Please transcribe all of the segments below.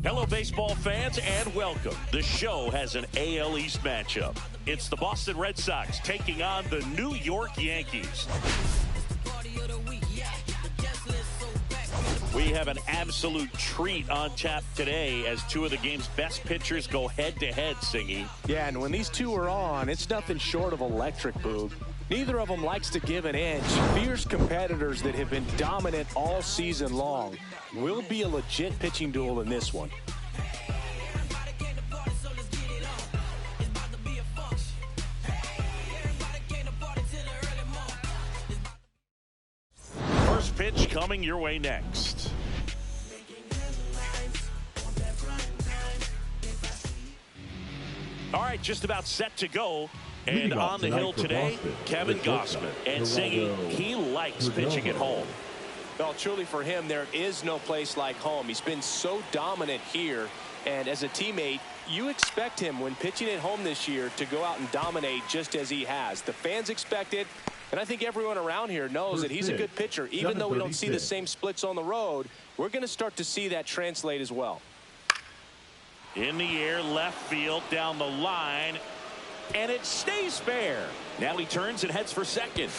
Hello, baseball fans, and welcome. The show has an AL East matchup. It's the Boston Red Sox taking on the New York Yankees. We have an absolute treat on tap today as two of the game's best pitchers go head-to-head, Singy. Yeah, and when these two are on, it's nothing short of electric, Boog. Neither of them likes to give an inch. Fierce competitors that have been dominant all season long. Will be a legit pitching duel in this one. First pitch coming your way next. All right, just about set to go. And on the hill today, Kevin Gausman. And singing, he likes pitching at home. Well, truly for him, there is no place like home. He's been so dominant here. And as a teammate, you expect him when pitching at home this year to go out and dominate just as he has. The fans expect it. And I think everyone around here knows that he's a good pitcher. Even though we don't see the same splits on the road, we're going to start to see that translate as well. In the air, left field, down the line. And it stays fair. Now he turns and heads for second.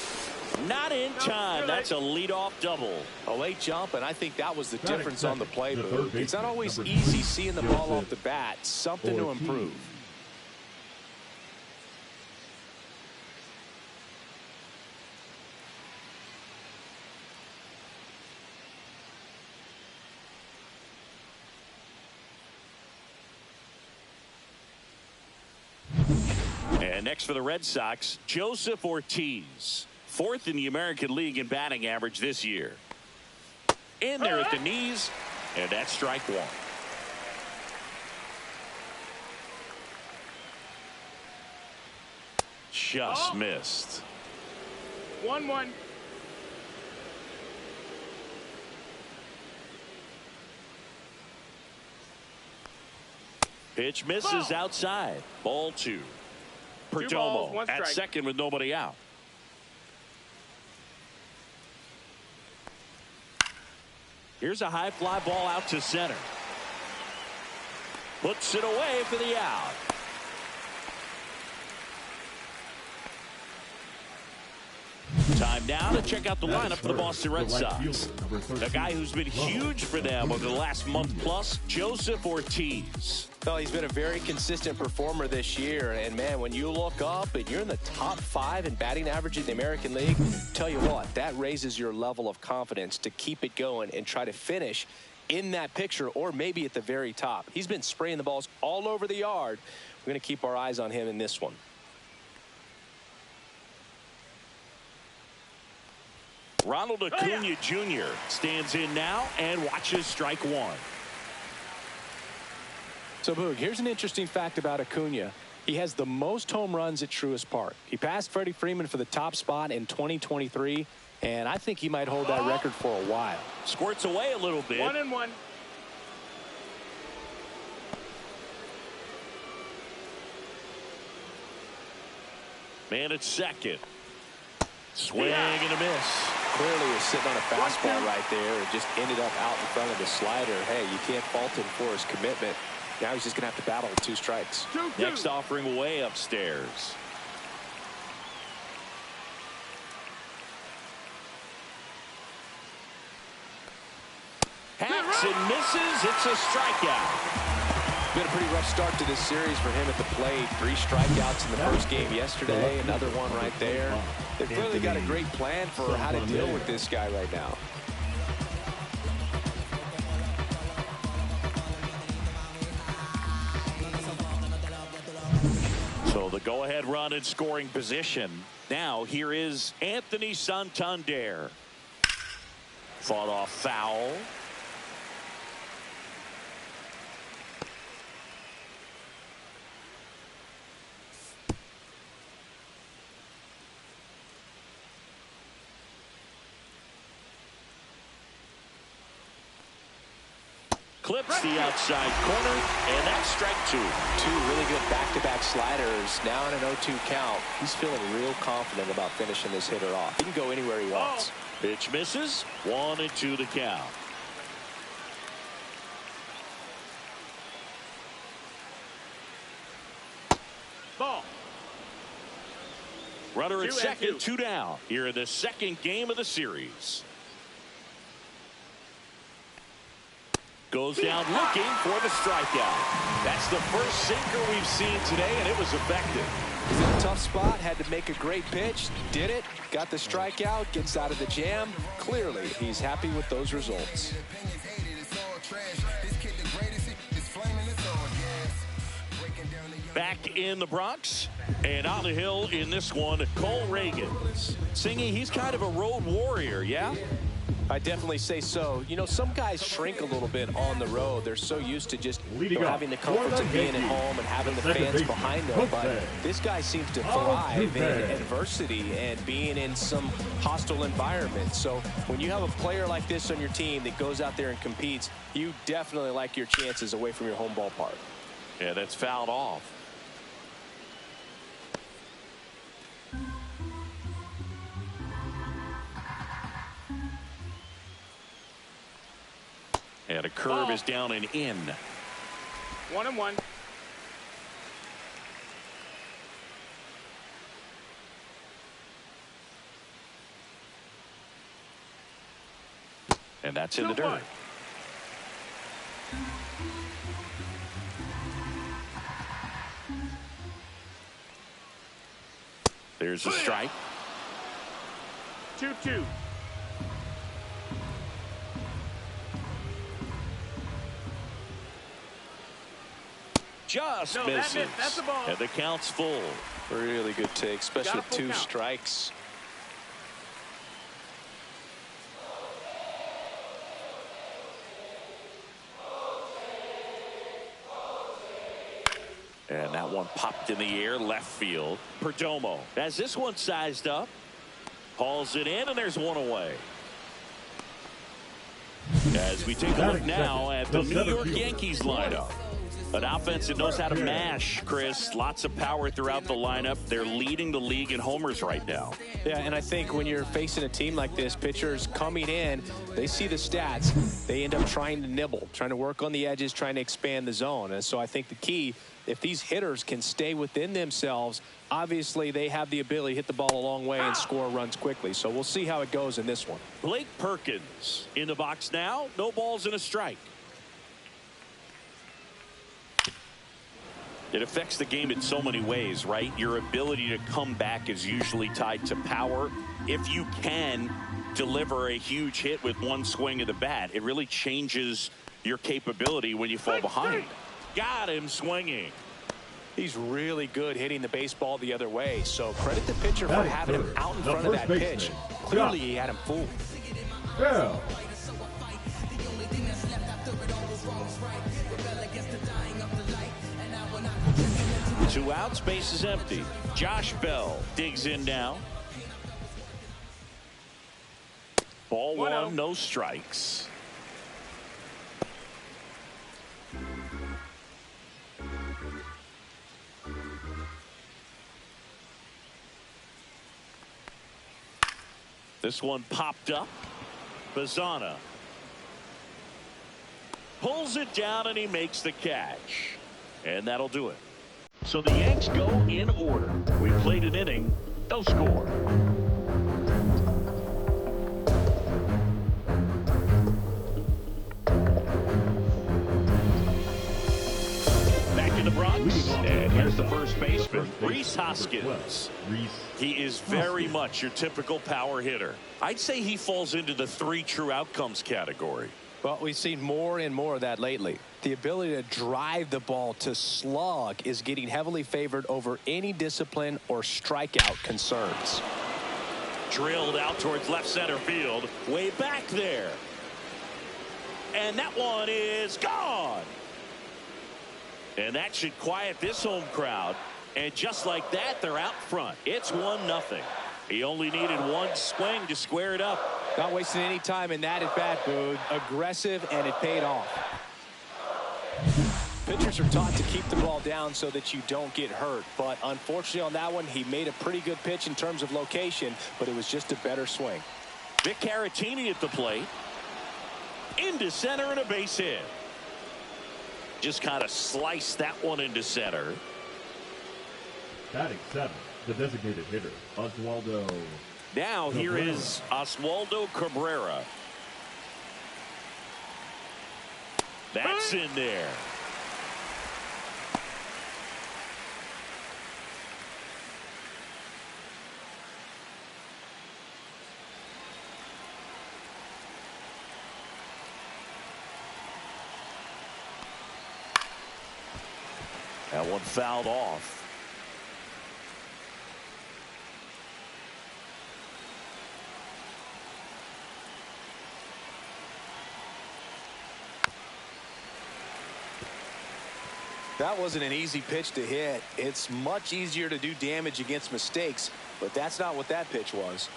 Not in time. That's a leadoff double. A late jump, and I think that was the difference on the play, Boo. It's not always easy seeing the ball off the bat. Something to improve. And next for the Red Sox, Joseph Ortiz. Fourth in the American League in batting average this year. In there at the knees, and that's strike one. Just missed. 1-1. Pitch misses outside. Ball two. Perdomo at second with nobody out. Here's a high fly ball out to center. Puts it away for the out. Time now to check out the lineup for the Boston Red Sox. A guy who's been huge for them over the last month plus, Joseph Ortiz. Well, he's been a very consistent performer this year. And, man, when you look up and you're in the top 5 in batting average in the American League, tell you what, that raises your level of confidence to keep it going and try to finish in that picture or maybe at the very top. He's been spraying the balls all over the yard. We're going to keep our eyes on him in this one. Ronald Acuna Jr. stands in now and watches strike one. So, Boog, here's an interesting fact about Acuna. He has the most home runs at Truist Park. He passed Freddie Freeman for the top spot in 2023, and I think he might hold that record for a while. Squirts away a little bit. 1-1. Man at second. Swing and a miss. Clearly was sitting on a fastball right there and just ended up out in front of the slider. Hey, you can't fault him for his commitment. Now he's just going to have to battle with 2 strikes. Next offering way upstairs. Hacks and misses. It's a strikeout. Been a pretty rough start to this series for him at the plate. 3 strikeouts in the first game yesterday. Another one right there. They've really got a great plan for how to deal with this guy right now. So the go-ahead run in scoring position. Now here is Anthony Santander. Fought off foul. Clips the outside corner, and that's strike 2. 2 really good back-to-back sliders. Now in an 0-2 count. He's feeling real confident about finishing this hitter off. He can go anywhere he wants. Pitch misses. 1-2 the count. Ball. Runner at 2-2. second, 2 down. Here in the second game of the series. Goes down looking for the strikeout. That's the first sinker we've seen today, and it was effective. He's in a tough spot, had to make a great pitch, did it, got the strikeout, gets out of the jam. Clearly, he's happy with those results. Back in the Bronx, and on the hill in this one, Cole Reagans. Singing, he's kind of a road warrior, yeah? I definitely say so. You know, some guys shrink a little bit on the road. They're so used to just having the comforts of being at home and having the fans behind them. But this guy seems to thrive in adversity and being in some hostile environment. So when you have a player like this on your team that goes out there and competes, you definitely like your chances away from your home ballpark. Yeah, that's fouled off. And a curve is down and in. 1-1. And that's in the dirt. There's a strike. 2-2. Just No, misses. that's a ball. And the count's full. Really good take, especially with 2 count. strikes. And that one popped in the air, left field. Perdomo has this one sized up. Hauls it in, and there's one away. As we take a look now at the New York Yankees lineup. An offense that knows how to mash, Chris. Lots of power throughout the lineup. They're leading the league in homers right now. Yeah, and I think when you're facing a team like this, pitchers coming in, they see the stats. They end up trying to nibble, trying to work on the edges, trying to expand the zone. And so I think the key, if these hitters can stay within themselves, obviously they have the ability to hit the ball a long way and score runs quickly. So we'll see how it goes in this one. Blake Perkins in the box now. No balls and a strike. It affects the game in so many ways, right? Your ability to come back is usually tied to power. If you can deliver a huge hit with one swing of the bat, it really changes your capability when you fall behind. Got him swinging. He's really good hitting the baseball the other way. So credit the pitcher for having him out in front of that pitch. Clearly he had him fooled. Yeah. 2 outs, base is empty. Josh Bell digs in now. Ball 1, no strikes. This one popped up. Bazana pulls it down and he makes the catch. And that'll do it. So the Yanks go in order. We played an inning, no score. Back in the Bronx, and here's the first baseman, Rhys Hoskins. He is very much your typical power hitter. I'd say he falls into the 3 true outcomes category. Well, we've seen more and more of that lately. The ability to drive the ball, to slug, is getting heavily favored over any discipline or strikeout concerns. Drilled out towards left center field, way back there. And that one is gone. And that should quiet this home crowd. And just like that, they're out front. It's 1-0. He only needed one swing to square it up. Not wasting any time in that at bat, Boog. Aggressive, and it paid off. Pitchers are taught to keep the ball down so that you don't get hurt. But unfortunately on that one, he made a pretty good pitch in terms of location, but it was just a better swing. Vic Caratini at the plate. Into center and a base hit. Just kind of sliced that one into center. Batting 7, the designated hitter, Oswaldo. Now here is Oswaldo Cabrera. That's in there. That one fouled off. That wasn't an easy pitch to hit. It's much easier to do damage against mistakes, but that's not what that pitch was.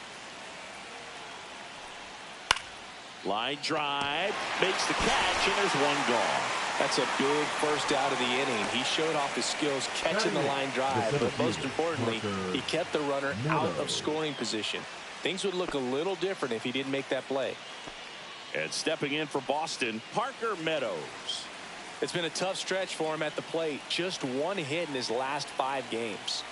Line drive, makes the catch, and there's one gone. That's a big first out of the inning. He showed off his skills catching the line drive, but most importantly, he kept the runner out of scoring position. Things would look a little different if he didn't make that play. And stepping in for Boston, Parker Meadows. It's been a tough stretch for him at the plate. Just one hit in his last 5 games.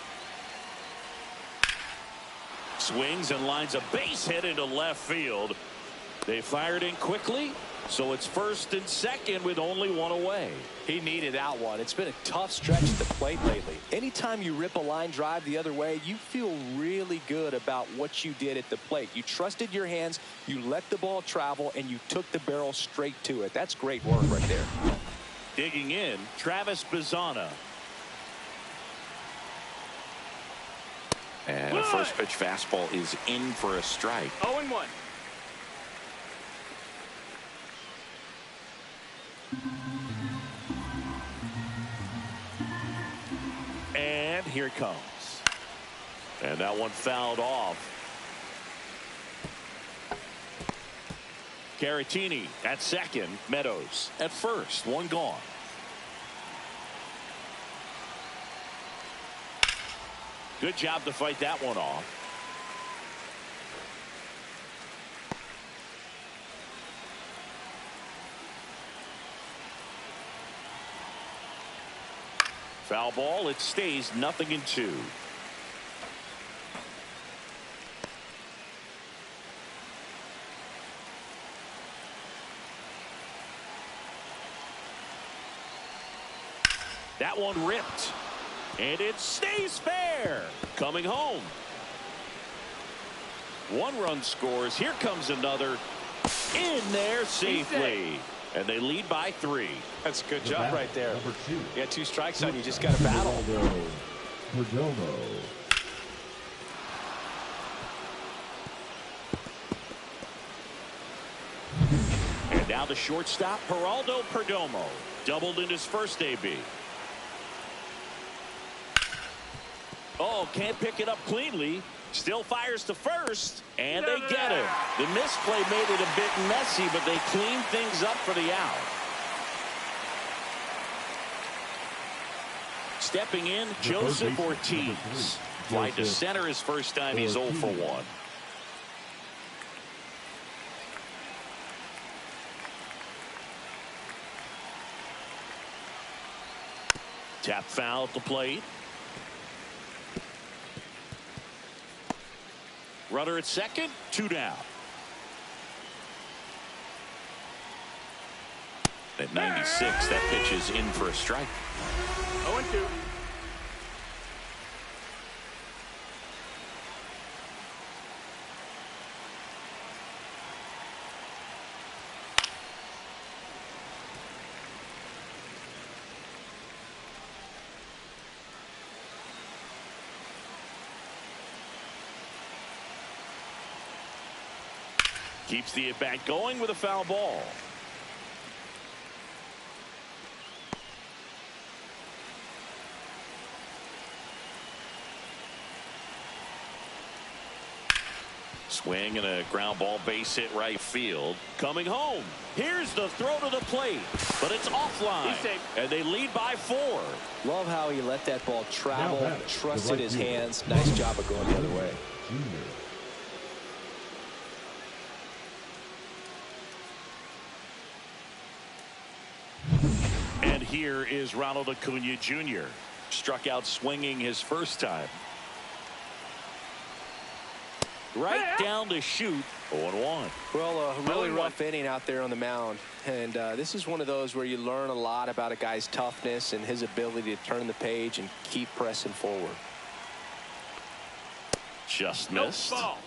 Swings and lines a base hit into left field. They fired in quickly, so it's first and second with only one away. He needed that one. It's been a tough stretch at the plate lately. Anytime you rip a line drive the other way, you feel really good about what you did at the plate. You trusted your hands, you let the ball travel, and you took the barrel straight to it. That's great work right there. Digging in, Travis Bazzana. And the first pitch fastball is in for a strike. 0-1. And here it comes. And that one fouled off. Caratini at second. Meadows at first. One gone. Good job to fight that one off. Foul ball. It stays 0-2. That one ripped. And it stays fair. Coming home. 1 run scores. Here comes another. In there safely. And they lead by 3. That's a good job right there. Number 2. You got 2 strikes on you. Just got to battle. Perdomo. And now the shortstop, Geraldo Perdomo. Doubled in his first AB. Oh, can't pick it up cleanly. Still fires to first. And they get it. The misplay made it a bit messy, but they cleaned things up for the out. Stepping in, Joseph Ortiz. Fly to center his first time. He's 0 for 1. Tap foul at the plate. Runner at second, 2 down. At 96, that pitch is in for a strike. 0-2. Keeps the at-bat going with a foul ball. Swing and a ground ball base hit right field. Coming home. Here's the throw to the plate. But it's offline. He's safe. And they lead by 4. Love how he let that ball travel, Now back, trusted right his field. hands. Nice job of going the other way. Junior. And here is Ronald Acuna Jr. Struck out swinging his first time. Right down to shoot. 0-1. Well, a really rough inning out there on the mound. And this is one of those where you learn a lot about a guy's toughness and his ability to turn the page and keep pressing forward. Just missed. Ball.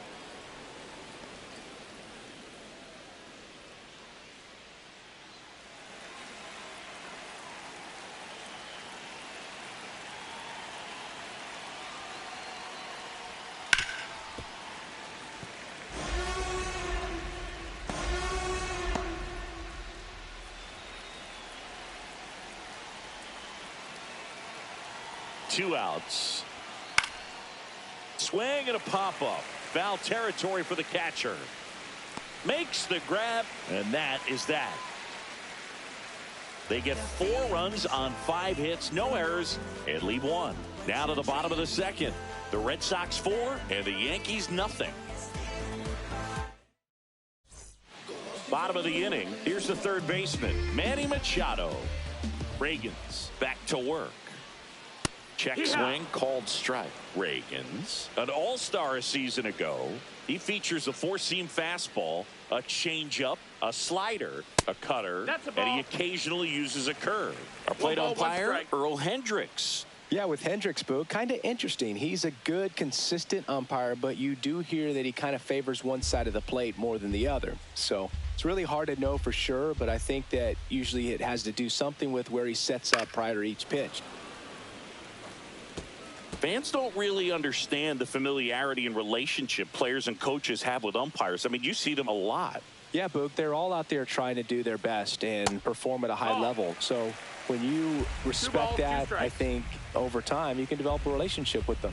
Two outs. Swing and a pop-up. Foul territory for the catcher. Makes the grab, and that is that. They get 4 runs on 5 hits, no errors, and leave 1. Now to the bottom of the second. The Red Sox 4 and the Yankees nothing. Bottom of the inning. Here's the third baseman, Manny Machado. Reagans back to work. Check swing, called strike. Reagans, an all-star a season ago. He features a 4-seam fastball, a changeup, a slider, a cutter, and he occasionally uses a curve. Our plate umpire, Earl Hendricks. Yeah, with Hendricks, Boo, kind of interesting. He's a good, consistent umpire, but you do hear that he kind of favors one side of the plate more than the other. So it's really hard to know for sure, but I think that usually it has to do something with where he sets up prior to each pitch. Fans don't really understand the familiarity and relationship players and coaches have with umpires. I mean, you see them a lot. Yeah, Boog, they're all out there trying to do their best and perform at a high level. So when you respect that, I think over time you can develop a relationship with them.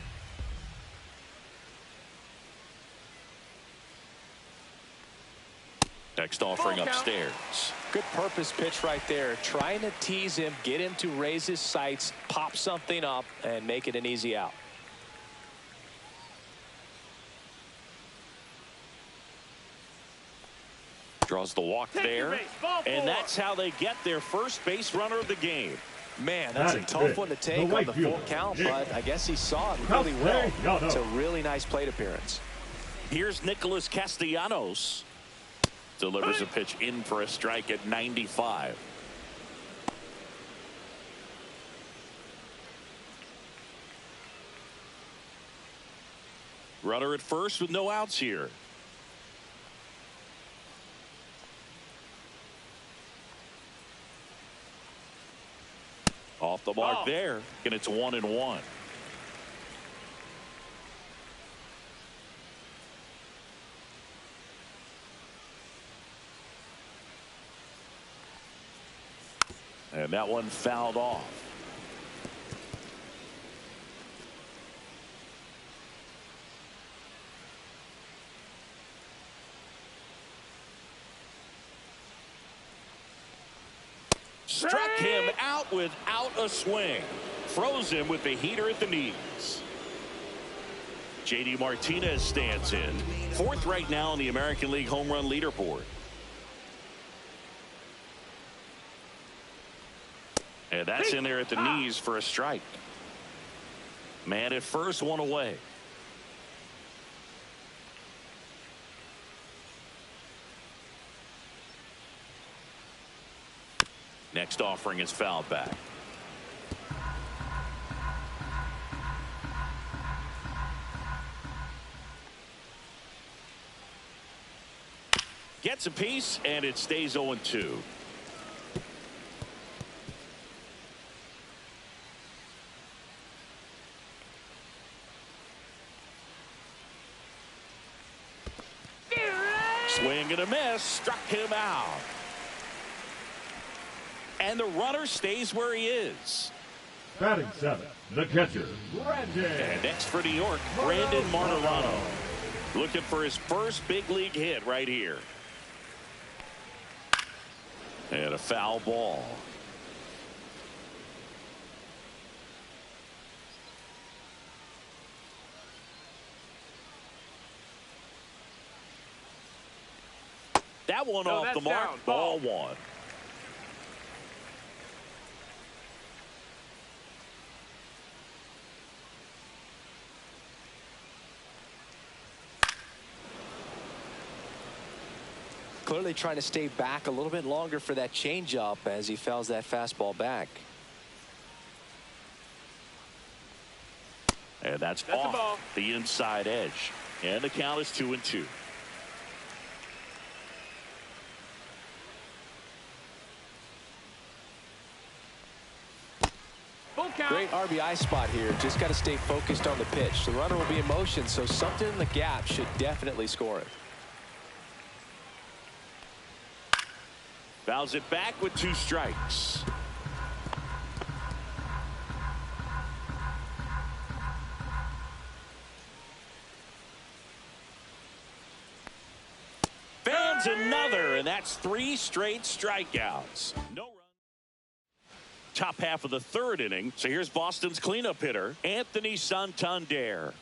Next offering upstairs. Good purpose pitch right there. Trying to tease him, get him to raise his sights, pop something up, and make it an easy out. Draws the walk there. And that's how they get their first base runner of the game. Man, that's a tough one to take on the full count, but I guess he saw it really well. It's a really nice plate appearance. Here's Nicholas Castellanos. Delivers a pitch in for a strike at 95. Runner at first with no outs here. Off the mark there, and it's 1-1. And that one fouled off. Struck him out without a swing. Froze him with the heater at the knees. JD Martinez stands in. 4th right now on the American League home run leaderboard. And that's in there at the knees for a strike. Man at first, 1 away. Next offering is fouled back. Gets a piece, and it stays 0-2. Swing and a miss, struck him out. And the runner stays where he is. Batting 7, the catcher, Brandon. And next for New York, Brandon Martirano. Looking for his first big league hit right here. And a foul ball. That one off the mark. Down. Ball 1. clearly trying to stay back a little bit longer for that changeup as he fouls that fastball back. And that's off the inside edge. And the count is 2-2. Great RBI spot here. Just got to stay focused on the pitch. The runner will be in motion, so something in the gap should definitely score it. Fouls it back with 2 strikes. Fans another, and that's 3 straight strikeouts. No run. Top half of the 3rd inning. So here's Boston's cleanup hitter, Anthony Santander.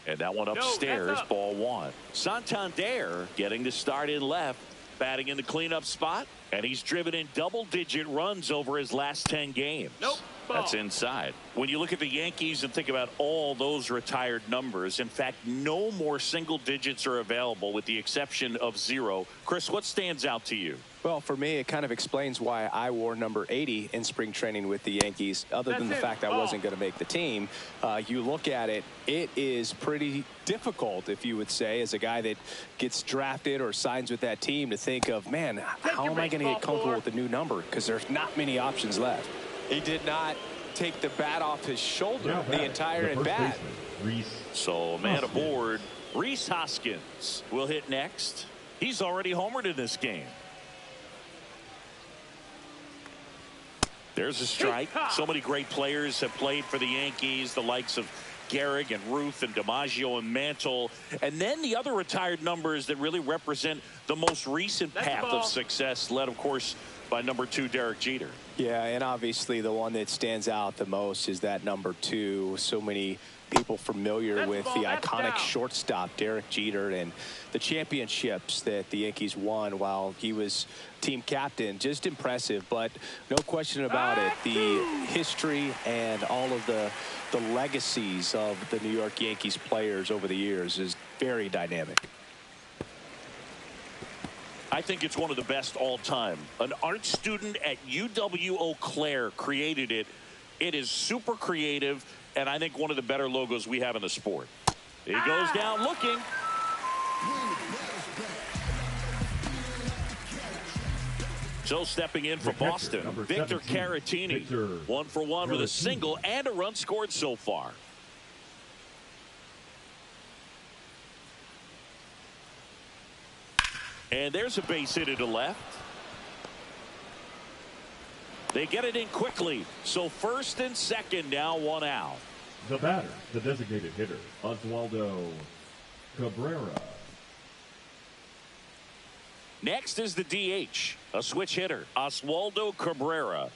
And that one upstairs, ball 1. Santander getting the start in left, batting in the cleanup spot, and he's driven in double-digit runs over his last 10 games. That's inside. When you look at the Yankees and think about all those retired numbers, in fact, no more single digits are available with the exception of 0. Chris, what stands out to you? Well, for me, it kind of explains why I wore number 80 in spring training with the Yankees. Other than the fact I wasn't going to make the team, you look at it, it is pretty difficult, if you would say, as a guy that gets drafted or signs with that team, to think of, man, how am I going to get comfortable with the new number? Because there's not many options left. He did not take the bat off his shoulder the entire at bat. So, man aboard, Rhys Hoskins will hit next. He's already homered in this game. There's a strike. So many great players have played for the Yankees, the likes of Gehrig and Ruth and DiMaggio and Mantle. And then the other retired numbers that really represent the most recent path of success, led, of course, by number 2, Derek Jeter. Yeah, and obviously the one that stands out the most is that number 2. So many people familiar with the iconic shortstop Derek Jeter and the championships that the Yankees won while he was team captain. Just impressive, but no question about it. The history and all of the legacies of the New York Yankees players over the years is very dynamic. I think it's one of the best all time. An art student at UW-Eau Claire created it. It is super creative, and I think one of the better logos we have in the sport. He goes down looking. So stepping in for Boston, Victor Caratini. 1 for 1 with a single and a run scored so far. And there's a base hit to left. They get it in quickly. So first and second, now 1 out. The batter, the designated hitter, Oswaldo Cabrera. Next is the DH, a switch hitter, Oswaldo Cabrera.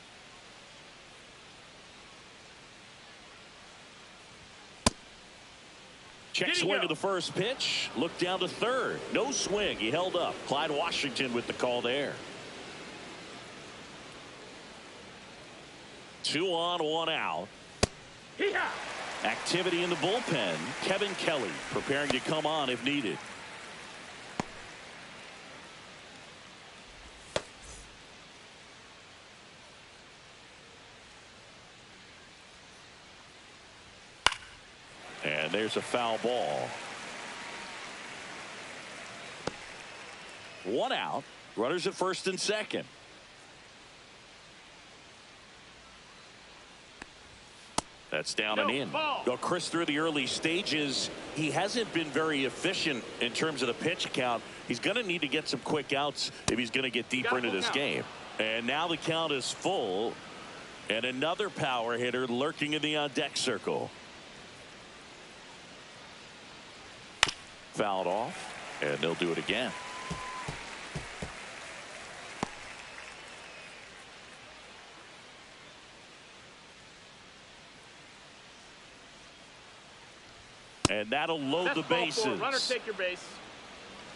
Check swing to the first pitch. Look down to third. No swing. He held up. Clyde Washington with the call there. 2 on, 1 out. Activity in the bullpen. Kevin Kelly preparing to come on if needed. And there's a foul ball. 1 out. Runners at first and second. That's down and in. Well, Chris, through the early stages, he hasn't been very efficient in terms of the pitch count. He's going to need to get some quick outs if he's going to get deeper into this game. And now the count is full. And another power hitter lurking in the on-deck circle. Fouled off, and they'll do it again. And that'll load the bases. Runner, take your base.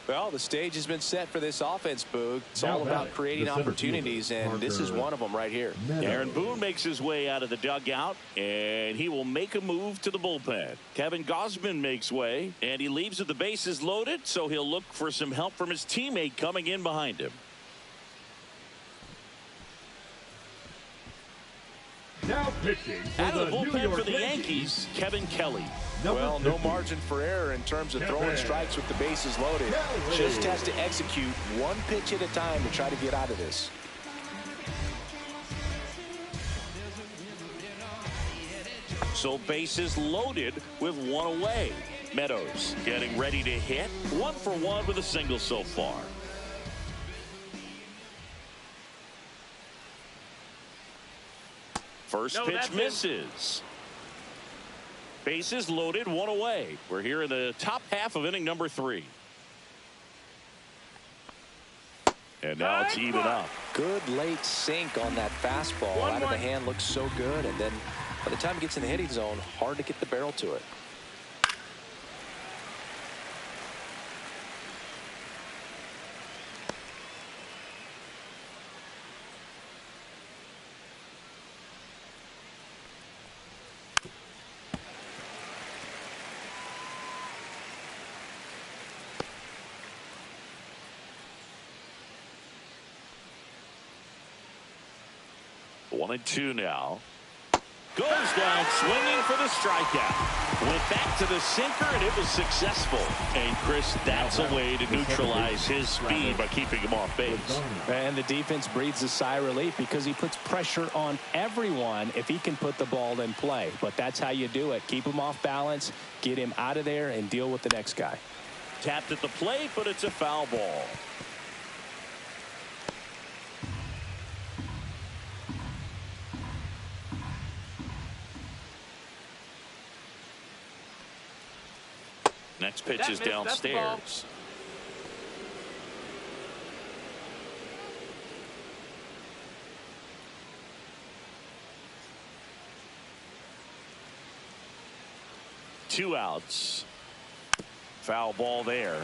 Well, the stage has been set for this offense, Boog. It's Now all about batting, creating the center opportunities, fielder, and this is Parker one of them right here. Meadows. Aaron Boone makes his way out of the dugout, and he will make a move to the bullpen. Kevin Gausman makes way, and he leaves with the bases loaded, so he'll look for some help from his teammate coming in behind him. Now pitching for Out of the New bullpen York for the Yankees, Yankees, Kevin Kelly. Well, no 50. margin for error in terms of throwing strikes with the bases loaded. Kelly. Just has to execute one pitch at a time to try to get out of this. So bases loaded with one away. Meadows getting ready to hit. 1 for 1 with a single so far. First No, pitch that's it. misses. Bases loaded, 1 away. We're here in the top half of inning number 3. And now it's even up. Good late sink on that fastball. Out of the hand looks so good, and then by the time it gets in the hitting zone, hard to get the barrel to it. One and two now. Goes down swinging for the strikeout. Went back to the sinker, and it was successful. And Chris, that's a way to neutralize his speed by keeping him off base. And the defense breathes a sigh of relief because he puts pressure on everyone if he can put the ball in play. But that's how you do it. Keep him off balance, get him out of there, and deal with the next guy. Tapped at the plate, but it's a foul ball. Next pitch is downstairs. Two outs. Foul ball there.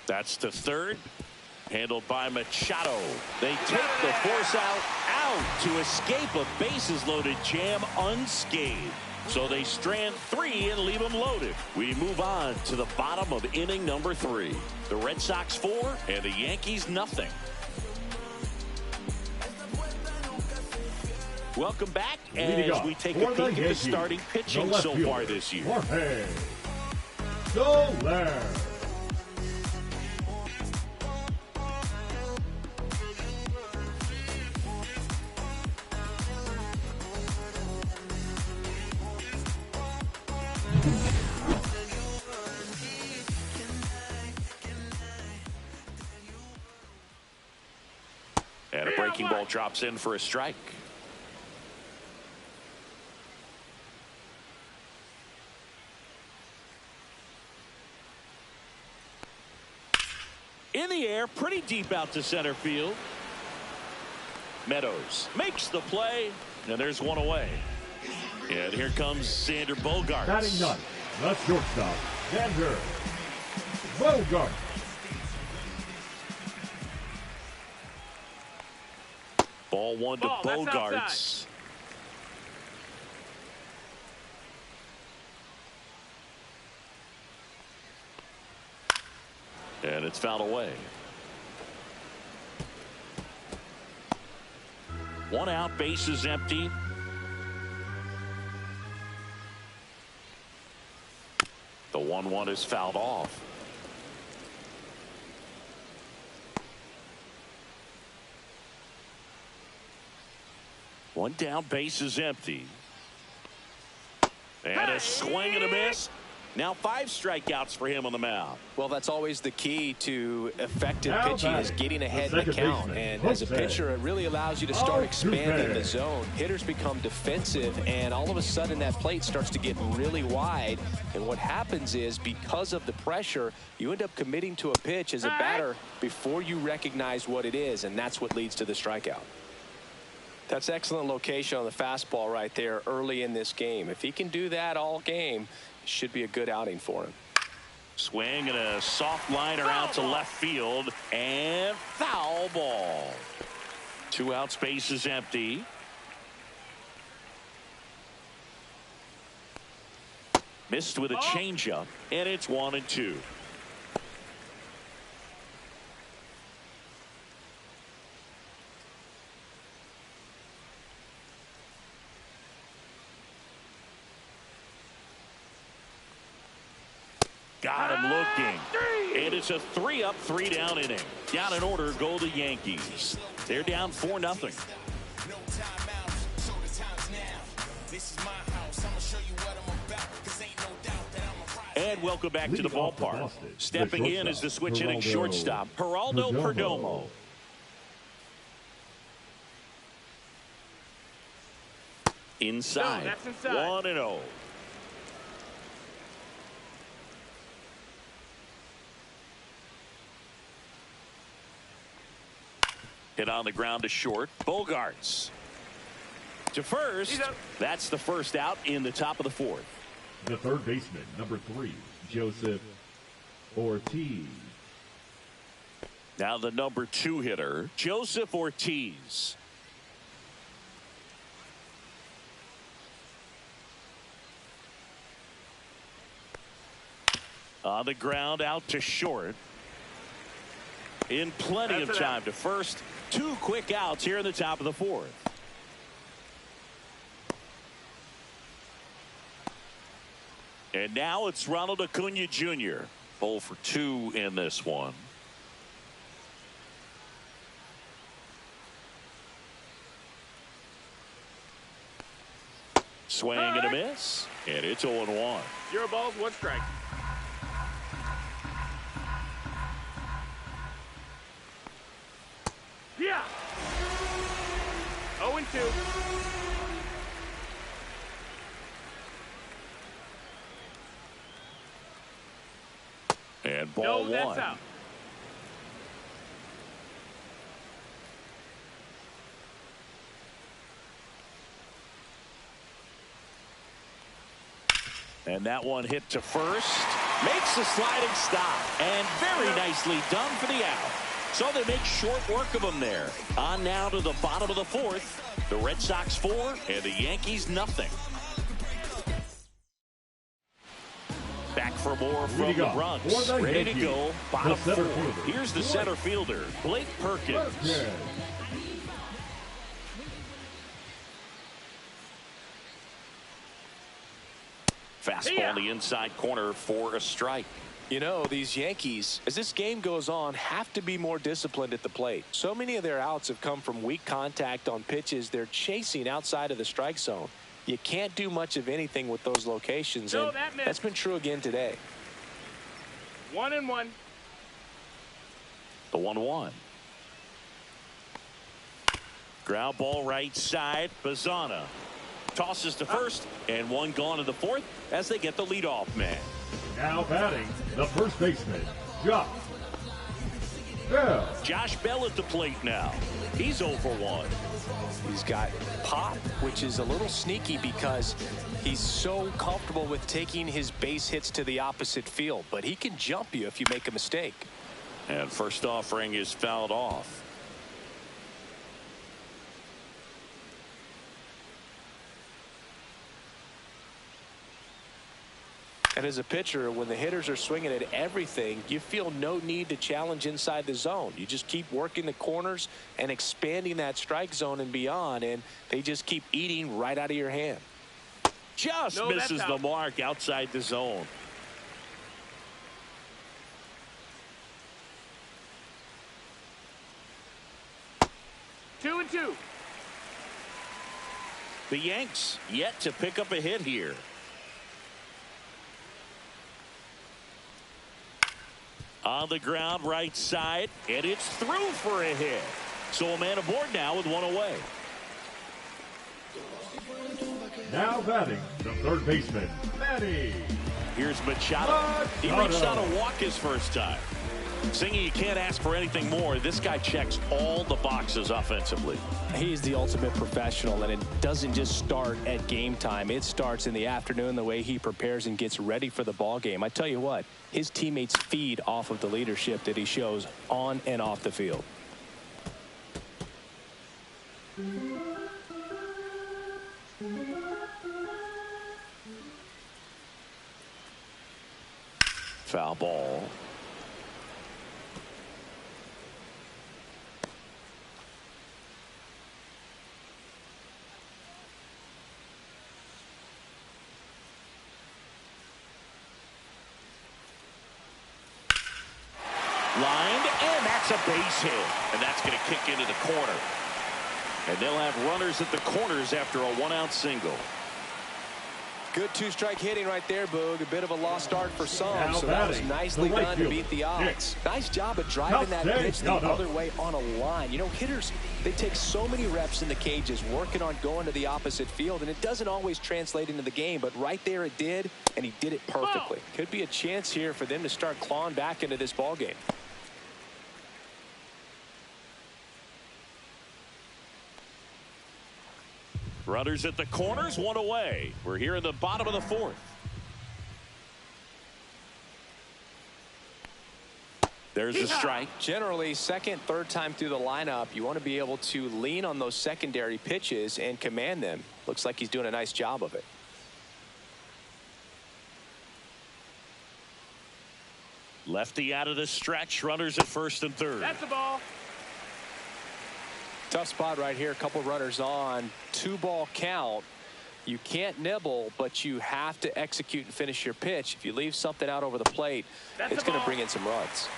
That's the third. Handled by Machado. They take the force out to escape a bases loaded jam unscathed. So they strand 3 and leave them loaded. We move on to the bottom of inning number 3. The Red Sox 4 and the Yankees nothing. Welcome back as we take a peek at the starting pitching so far this year. Jorge Soler. And a breaking ball drops in for a strike. In the air, pretty deep out to center field. Meadows makes the play, and there's one away. And here comes Xander Bogaerts. Batting ninth, the shortstop, Xander Bogaerts. Ball 1 to Ball, that's Bogaerts. outside. And it's fouled away. 1 out, base is empty. The 1-1 is fouled off. One down, base is empty. And a swing and a miss. Now 5 strikeouts for him on the mound. Well, that's always the key to effective Now pitching is batting, getting ahead the in the second count. baseman, And as a Jose. pitcher, it really allows you to start expanding Jose. the zone. Hitters become defensive, and all of a sudden that plate starts to get really wide. And what happens is, because of the pressure, you end up committing to a pitch as a batter before you recognize what it is, and that's what leads to the strikeout. That's excellent location on the fastball right there early in this game. If he can do that all game, it should be a good outing for him. Swing and a soft liner out to left field, and foul ball. 2 outs, base is empty. Missed with a changeup, and it's 1-2. Got him looking. And it's a 3-up, 3-down inning. Down in order go the Yankees. They're down 4-0. And welcome back to the ballpark. Stepping in is the switch inning shortstop, Geraldo Perdomo. Inside. No, that's inside. 1-0. Hit on the ground to short. Bogarts to first. That's the first out in the top of the 4th. The third baseman, number 3, Joseph Ortiz. Now the number 2 hitter, Joseph Ortiz. On the ground out to short. In plenty of time to first. 2 quick outs here in the top of the 4th. And now it's Ronald Acuna Jr. 0 for 2 in this one. Swing and a miss. And it's 0-1. 0 balls, 1 strike. Yeah. 0-2. And ball 1. That's out. And that one hit to first. Makes the sliding stop. And very nicely done for the out. So they make short work of them there. On now to the bottom of the 4th. The Red Sox 4 and the Yankees nothing. Back for more from the Bronx. Ready to go. Bottom 4. Here's the center fielder, Blake Perkins. Fastball on the inside corner for a strike. You know, these Yankees, as this game goes on, have to be more disciplined at the plate. So many of their outs have come from weak contact on pitches they're chasing outside of the strike zone. You can't do much of anything with those locations, and that's been true again today. 1-1. The 1-1. Ground ball right side. Bazana tosses to first, and one gone to the 4th as they get the leadoff man. Now batting, the first baseman, Josh Bell. Josh Bell at the plate now. He's 0 for 1. He's got pop, which is a little sneaky because he's so comfortable with taking his base hits to the opposite field, but he can jump you if you make a mistake. And first offering is fouled off. And as a pitcher, when the hitters are swinging at everything, you feel no need to challenge inside the zone. You just keep working the corners and expanding that strike zone and beyond, and they just keep eating right out of your hand. Just misses the mark outside the zone. Two and two. The Yanks yet to pick up a hit here. On the ground, right side, and it's through for a hit. So a man aboard now with one away. Now batting, the third baseman, Manny. Here's Machado. He reached out a walk his first time. Singing, you can't ask for anything more. This guy checks all the boxes offensively. He's the ultimate professional, and it doesn't just start at game time. It starts in the afternoon, the way he prepares and gets ready for the ball game. I tell you what, his teammates feed off of the leadership that he shows on and off the field. Foul ball. Lined, and that's a base hit. And that's going to kick into the corner. And they'll have runners at the corners after a one-out single. Good two-strike hitting right there, Boog. A bit of a lost start for some, Now so that was batting, nicely the right done to fielder, beat the odds. Nice job of driving that pitch the other way on a line. You know, hitters, they take so many reps in the cages working on going to the opposite field, and it doesn't always translate into the game, but right there it did, and he did it perfectly. Could be a chance here for them to start clawing back into this ball game. Runners at the corners, one away. We're here in the bottom of the fourth. There's a strike. Generally, second, third time through the lineup, you want to be able to lean on those secondary pitches and command them. Looks like he's doing a nice job of it. Lefty out of the stretch. Runners at first and third. That's the ball. Tough spot right here. A couple runners on. 2-ball count. You can't nibble, but you have to execute and finish your pitch. If you leave something out over the plate, it's going to bring in some runs.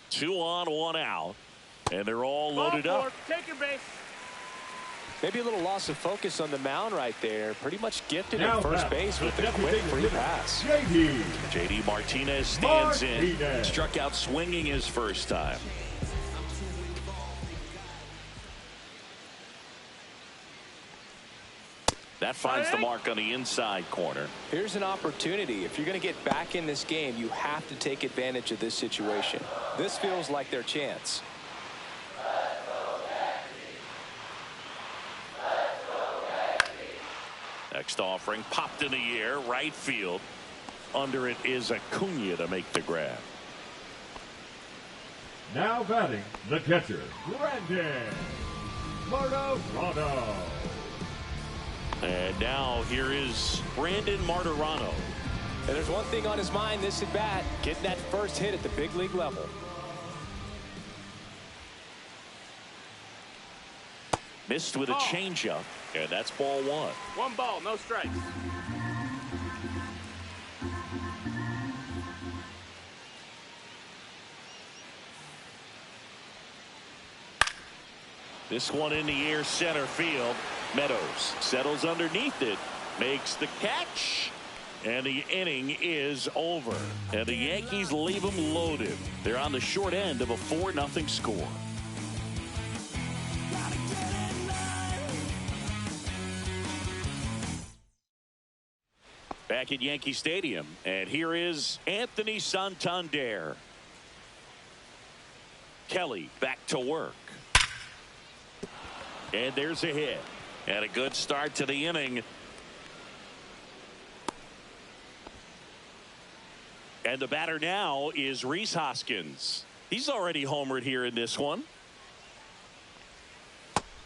Two on, one out. And they're all loaded up. Take your base. Maybe a little loss of focus on the mound right there. Pretty much gifted Now at first base with a quick free pass. JD Martinez stands in. Struck out swinging his first time. That finds the mark on the inside corner. Here's an opportunity. If you're going to get back in this game, you have to take advantage of this situation. This feels like their chance. Next offering popped in the air, right field. Under it is Acuna to make the grab. Now batting, the catcher, Brandon Martirano. And now here is Brandon Martirano. And there's one thing on his mind this at bat, getting that first hit at the big league level. Missed with a changeup, and that's ball one. 1 ball, no strikes. This one in the air, center field. Meadows settles underneath it, makes the catch, and the inning is over. And the Yankees leave them loaded. They're on the short end of a 4-0 score. Back at Yankee Stadium, and here is Anthony Santander. Kelly back to work. And there's a hit. And a good start to the inning. And the batter now is Rhys Hoskins. He's already homered here in this one.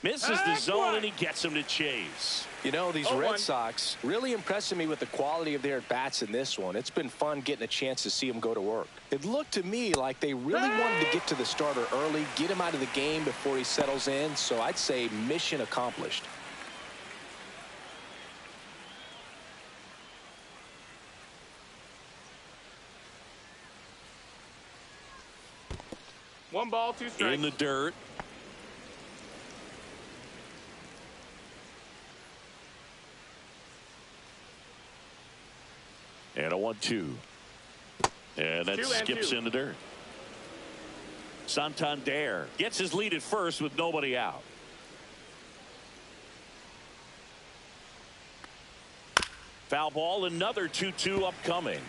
Misses the zone, and he gets him to chase. You know, these Red Sox really impressing me with the quality of their at-bats in this one. It's been fun getting a chance to see them go to work. It looked to me like they really wanted to get to the starter early, get him out of the game before he settles in. So I'd say mission accomplished. One ball, 2 strikes. In the dirt. And a 1-2. And that skips in the dirt. Santander gets his lead at first with nobody out. Foul ball, another 2-2 upcoming.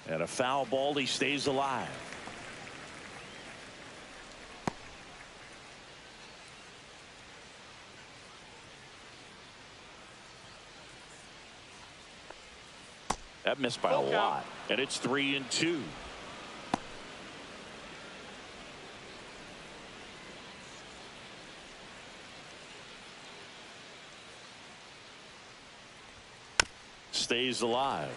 And a foul ball, he stays alive. That missed by a lot. And it's 3-2. Stays alive.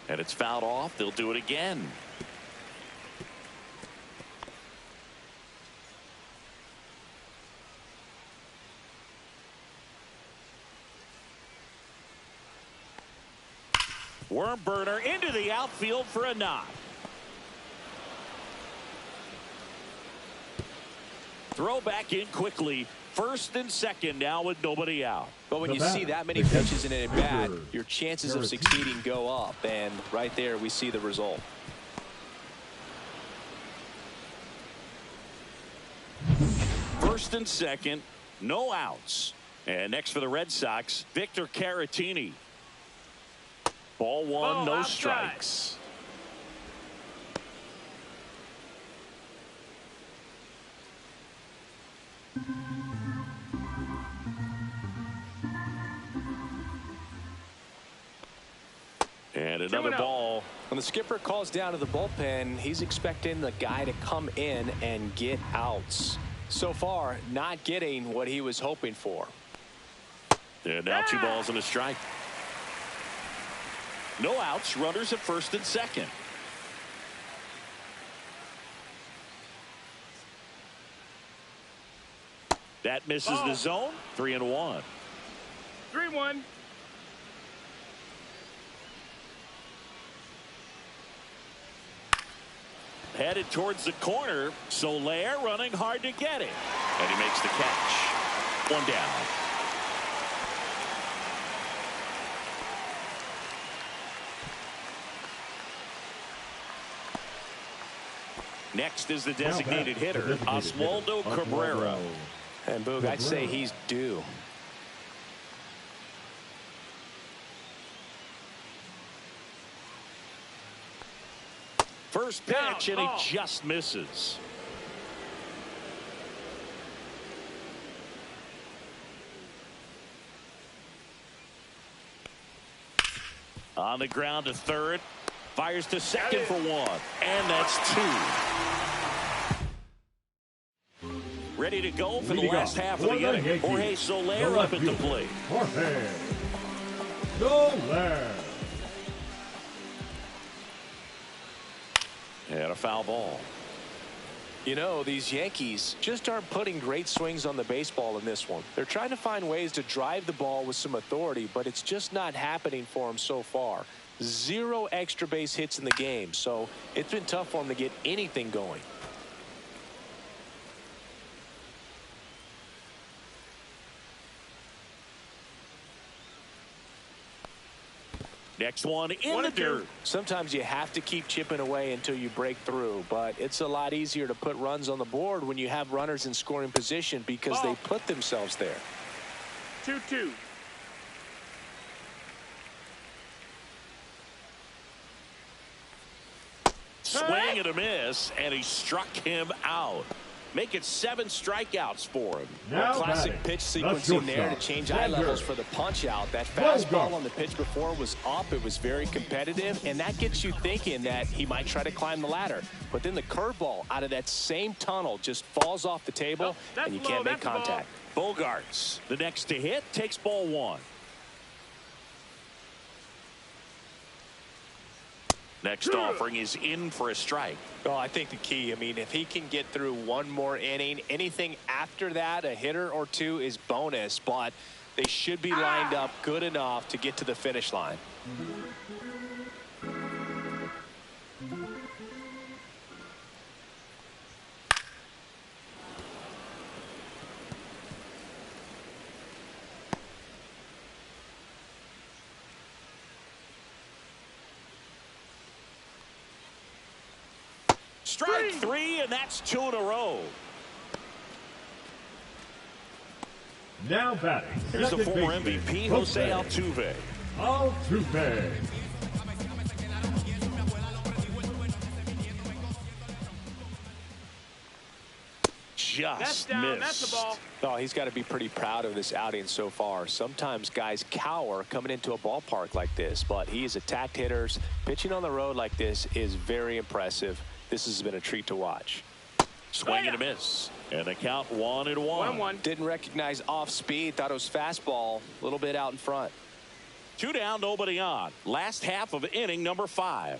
And it's fouled off. They'll do it again. Worm burner into the outfield for a knock. Throw back in quickly. First and second now with nobody out. But when you see that many pitches in an at-bat, your chances of succeeding go up. And right there, we see the result. First and second, no outs. And next for the Red Sox, Victor Caratini. Ball one, no strikes. And another ball. When the skipper calls down to the bullpen, he's expecting the guy to come in and get outs. So far, not getting what he was hoping for. And now 2 balls and a strike. No outs, runners at first and second. That misses the zone. 3-1. 3-1. Headed towards the corner. Soler running hard to get it. And he makes the catch. 1 down. Next is the designated hitter, Oswaldo Cabrera. And Boog, I'd say he's due. First pitch, and he just misses. On the ground to third. Fires to second for 1. And that's 2. Ready to go for the last half of the inning. Jorge Soler up at the plate. Jorge Soler. And a foul ball. You know, these Yankees just aren't putting great swings on the baseball in this one. They're trying to find ways to drive the ball with some authority, but it's just not happening for them so far. 0 extra base hits in the game, so it's been tough for them to get anything going. Next one in the dirt. Sometimes you have to keep chipping away until you break through, but it's a lot easier to put runs on the board when you have runners in scoring position because they put themselves there. 2-2. Swing and a miss, and he struck him out. Make it 7 strikeouts for him. Classic pitch sequencing there to change eye levels for the punch out. That fastball on the pitch before was up. It was very competitive, and that gets you thinking that he might try to climb the ladder. But then the curveball out of that same tunnel just falls off the table, and you can't make contact. Bogarts, the next to hit, takes ball one. Next offering is in for a strike. Well, I think the key, I mean, if he can get through one more inning, anything after that, a hitter or two is bonus, but they should be lined up good enough to get to the finish line. Strike three, and that's 2 in a row. Now batting. Here's the second former baseman, MVP, Jose Altuve. Altuve. Just down. missed. That's the ball. Oh, he's got to be pretty proud of this outing so far. Sometimes guys cower coming into a ballpark like this, but he has attacked hitters. Pitching on the road like this is very impressive. This has been a treat to watch. Swing and a miss. And the count 1-1. 1-1. Didn't recognize off speed. Thought it was fastball. A little bit out in front. 2 down, nobody on. Last half of inning number 5.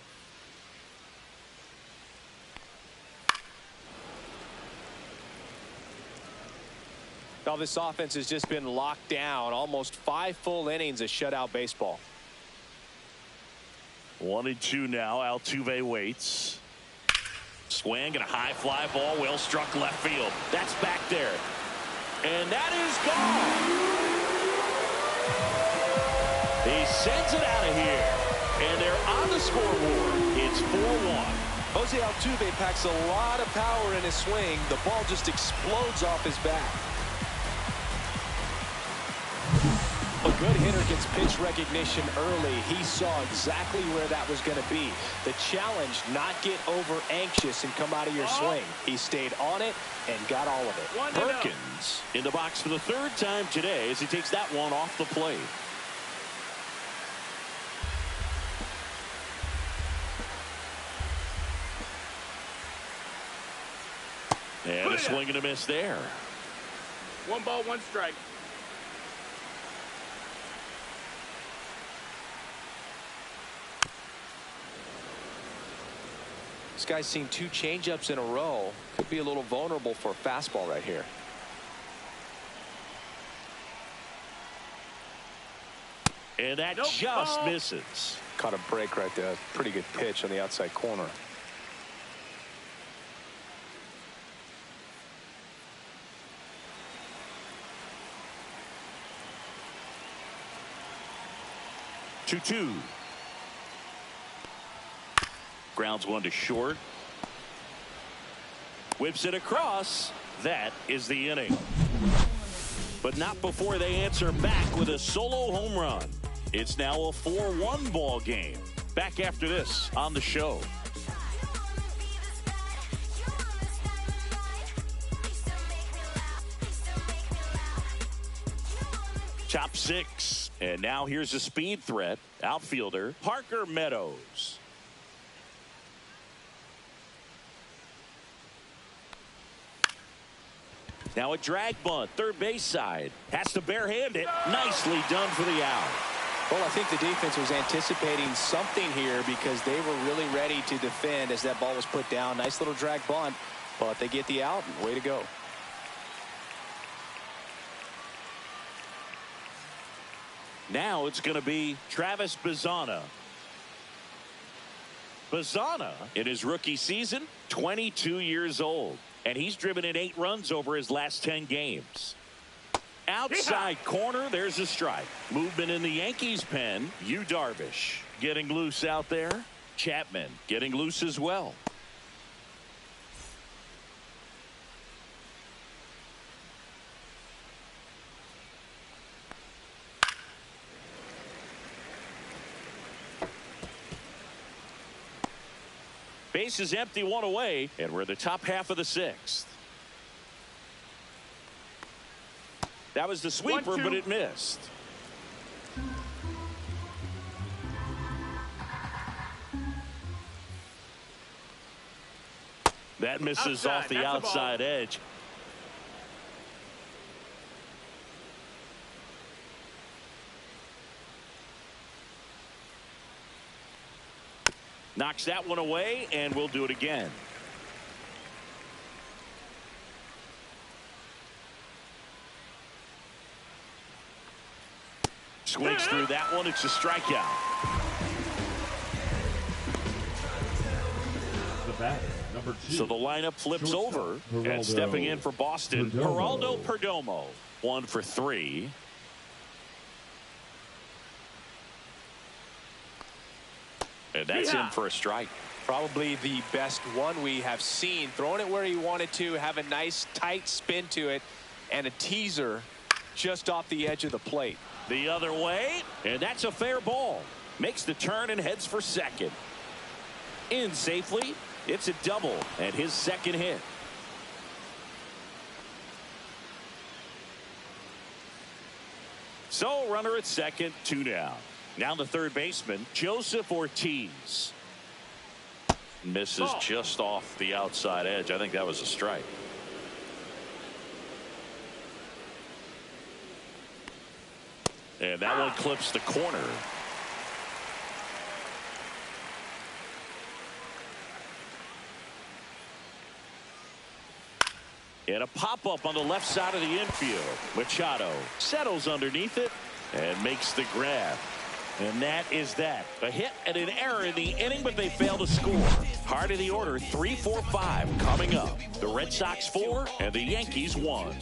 Now this offense has just been locked down. Almost 5 full innings of shutout baseball. 1-2 now. Altuve waits. Swing and a high fly ball. Well struck left field. That's back there. And that is gone. He sends it out of here. And they're on the scoreboard. It's 4-1. Jose Altuve packs a lot of power in his swing. The ball just explodes off his bat. A good hitter gets pitch recognition early. He saw exactly where that was going to be. The challenge, not get over anxious and come out of your swing. He stayed on it and got all of it. Perkins in the box for the 3rd time today as he takes that one off the plate. And a swing and a miss there. 1 ball, 1 strike. This guy's seen 2 changeups in a row. Could be a little vulnerable for a fastball right here. And that just misses. Caught a break right there. Pretty good pitch on the outside corner. Two. Grounds one to short. Whips it across. That is the inning. But not before they answer back with a solo home run. It's now a 4-1 ball game. Back after this on the show. Top 6. And now here's a speed threat. Outfielder Parker Meadows. Now a drag bunt, third base side. Has to barehand it. Nicely done for the out. Well, I think the defense was anticipating something here because they were really ready to defend as that ball was put down. Nice little drag bunt, but they get the out. Way to go. Now it's going to be Travis Bazzana. Bazzana, in his rookie season, 22 years old. And he's driven in 8 runs over his last 10 games. Outside corner, there's a strike. Movement in the Yankees pen. Yu Darvish getting loose out there. Chapman getting loose as well. Base is empty, 1 away, and we're in the top half of the 6th. That was the sweeper, but it missed. That misses off the outside edge. Knocks that one away, and we'll do it again. Swings through that one. It's a strikeout. The batter, number 2. So the lineup flips over, and stepping in for Boston, Geraldo Perdomo. 1 for 3. And that's in for a strike. Probably the best one we have seen. Throwing it where he wanted to, have a nice tight spin to it, and a teaser just off the edge of the plate. The other way, and that's a fair ball. Makes the turn and heads for second. In safely. It's a double and his second hit. So runner at second, 2 down. Now the third baseman, Joseph Ortiz. Misses just off the outside edge. I think that was a strike. And that one clips the corner. And a pop-up on the left side of the infield. Machado settles underneath it and makes the grab. And that is that. A hit and an error in the inning, but they fail to score. Heart of the order, 3, 4, 5 coming up. The Red Sox 4 and the Yankees 1.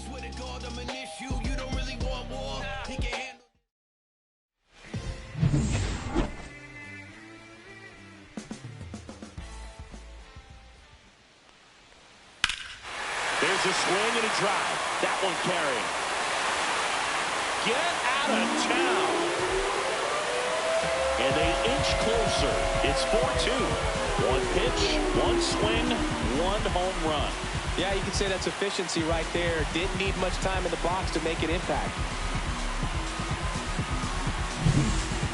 There's a swing and a drive. That one carrying. Get out of town. And they inch closer. It's 4-2. 1 pitch, 1 swing, 1 home run. Yeah, you can say that's efficiency right there. Didn't need much time in the box to make an impact.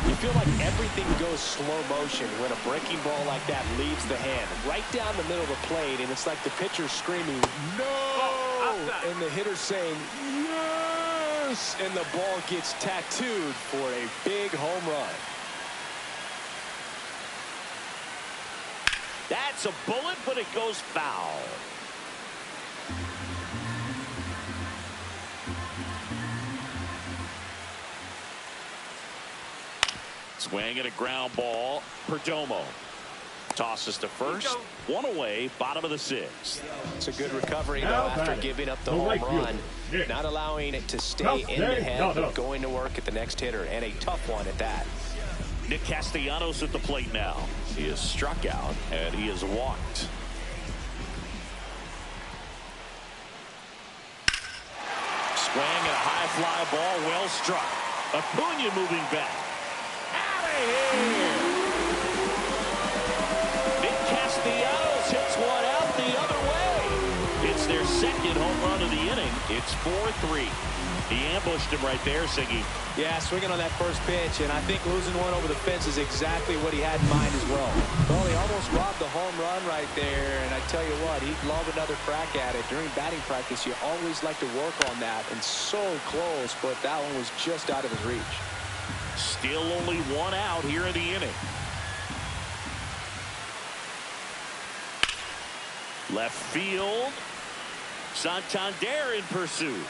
You feel like everything goes slow motion when a breaking ball like that leaves the hand right down the middle of the plate, and it's like the pitcher screaming, "No!" and the hitter saying, "Yes!" and the ball gets tattooed for a big home run. That's a bullet, but it goes foul. Swing and a ground ball. Perdomo tosses to first. 1 away, bottom of the 6th. It's a good recovery, though, after giving up the home run. Not allowing it to stay in the head, but going to work at the next hitter, and a tough one at that. Nick Castellanos at the plate now. He is struck out, and he is walked. Swing and a high fly ball, well struck. Acuna moving back. Out of here! Nick Castellanos hits one out the other way. It's their second home run of the inning. It's 4-3. He ambushed him right there, Siggy. Yeah, swinging on that first pitch, and I think losing one over the fence is exactly what he had in mind as well. Well, he almost robbed the home run right there, and I tell you what, he'd love another crack at it. During batting practice, you always like to work on that, and so close, but that one was just out of his reach. Still only 1 out here in the inning. Left field. Santander in pursuit.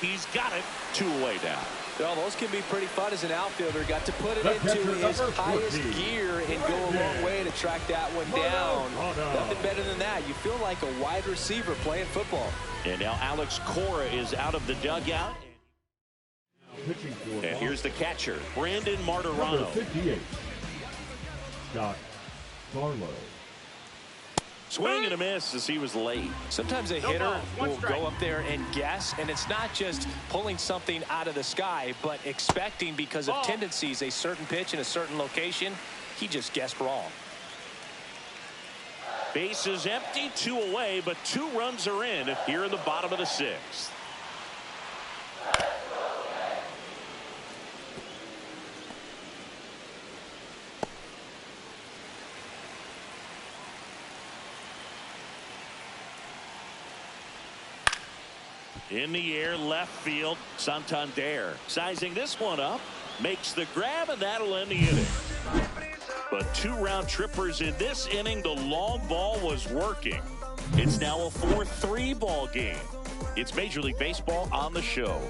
He's got it. 2 away now. Well, those can be pretty fun as an outfielder. Got to put it into his highest gear and go a long way to track that one down. Nothing better than that. You feel like a wide receiver playing football. And now Alex Cora is out of the dugout. And here's the catcher, Brandon Martirano. 58. Scott Barlow. Swing and a miss as he was late. Sometimes a hitter will go up there and guess, and it's not just pulling something out of the sky, but expecting because of tendencies a certain pitch in a certain location. He just guessed wrong. Base is empty, 2 away, but 2 runs are in here in the bottom of the 6th. In the air, left field, Santander. Sizing this one up, makes the grab, and that'll end the inning. But 2 round trippers in this inning. The long ball was working. It's now a 4-3 ball game. It's Major League Baseball on the show.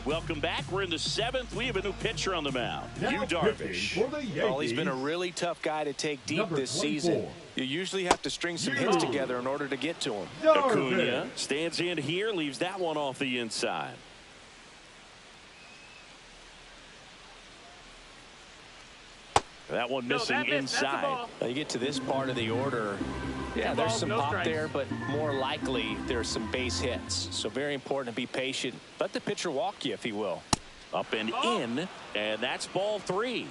Welcome back. We're in the 7th. We have a new pitcher on the mound. Yu Darvish. Well, he's been a really tough guy to take deep this season. You usually have to string some hits together in order to get to him. Acuna stands in here, leaves that one off the inside. That one missing inside. Now you get to this part of the order. Yeah, there's some pop there, but more likely there's some base hits. So very important to be patient. Let the pitcher walk you if he will. Up and in, and that's ball 3.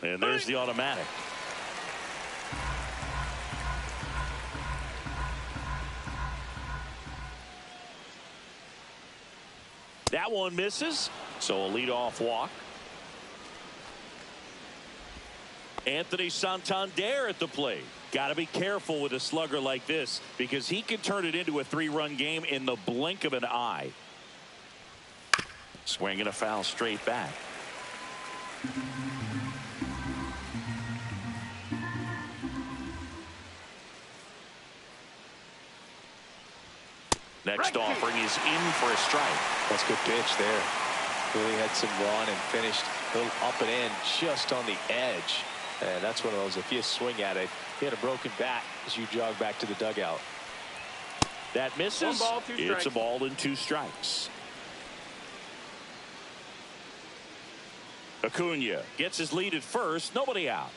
And there's the automatic. That one misses, so a leadoff walk. Anthony Santander at the plate. Got to be careful with a slugger like this because he can turn it into a 3-run game in the blink of an eye. Swinging a foul straight back. Next offering is in for a strike. That's a good pitch there. Really had some run and finished a little up and in just on the edge. And that's one of those, if you swing at it, you had a broken bat as you jog back to the dugout. That misses. 1 ball, 2 strikes. It's a ball and 2 strikes. Acuna gets his lead at first. Nobody out.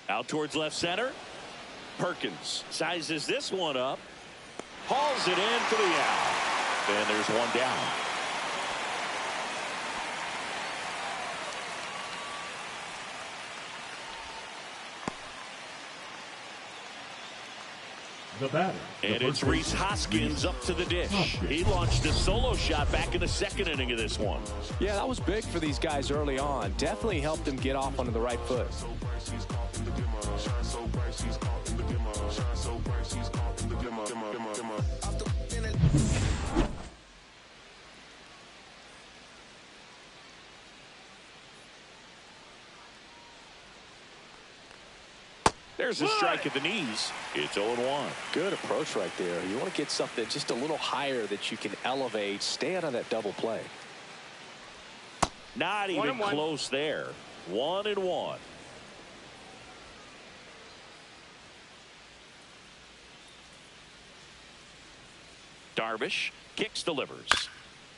Out towards left center. Perkins sizes this one up. Hauls it in for the out. And there's one down. The batter. And it's Rhys Hoskins up to the dish. He launched a solo shot back in the 2nd inning of this one. Yeah, that was big for these guys early on. Definitely helped them get off onto the right foot. There's a strike at the knees. It's 0-1. Good approach right there. You want to get something just a little higher that you can elevate. Stay out of that double play. Not even close there. 1-1. Darvish kicks, delivers.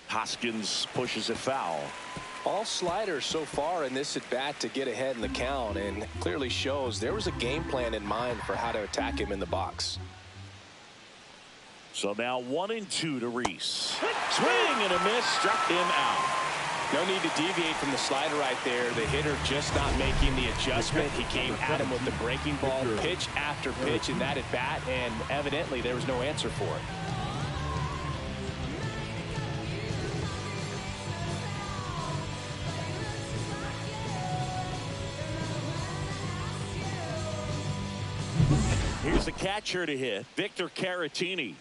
Hoskins pushes it foul. All sliders so far in this at bat to get ahead in the count, and clearly shows there was a game plan in mind for how to attack him in the box. So now 1-2 to Rhys. Swing and a miss, struck him out. No need to deviate from the slider right there. The hitter just not making the adjustment. He came at him with the breaking ball, pitch after pitch in that at bat, and evidently there was no answer for it. Here's the catcher to hit, Victor Caratini.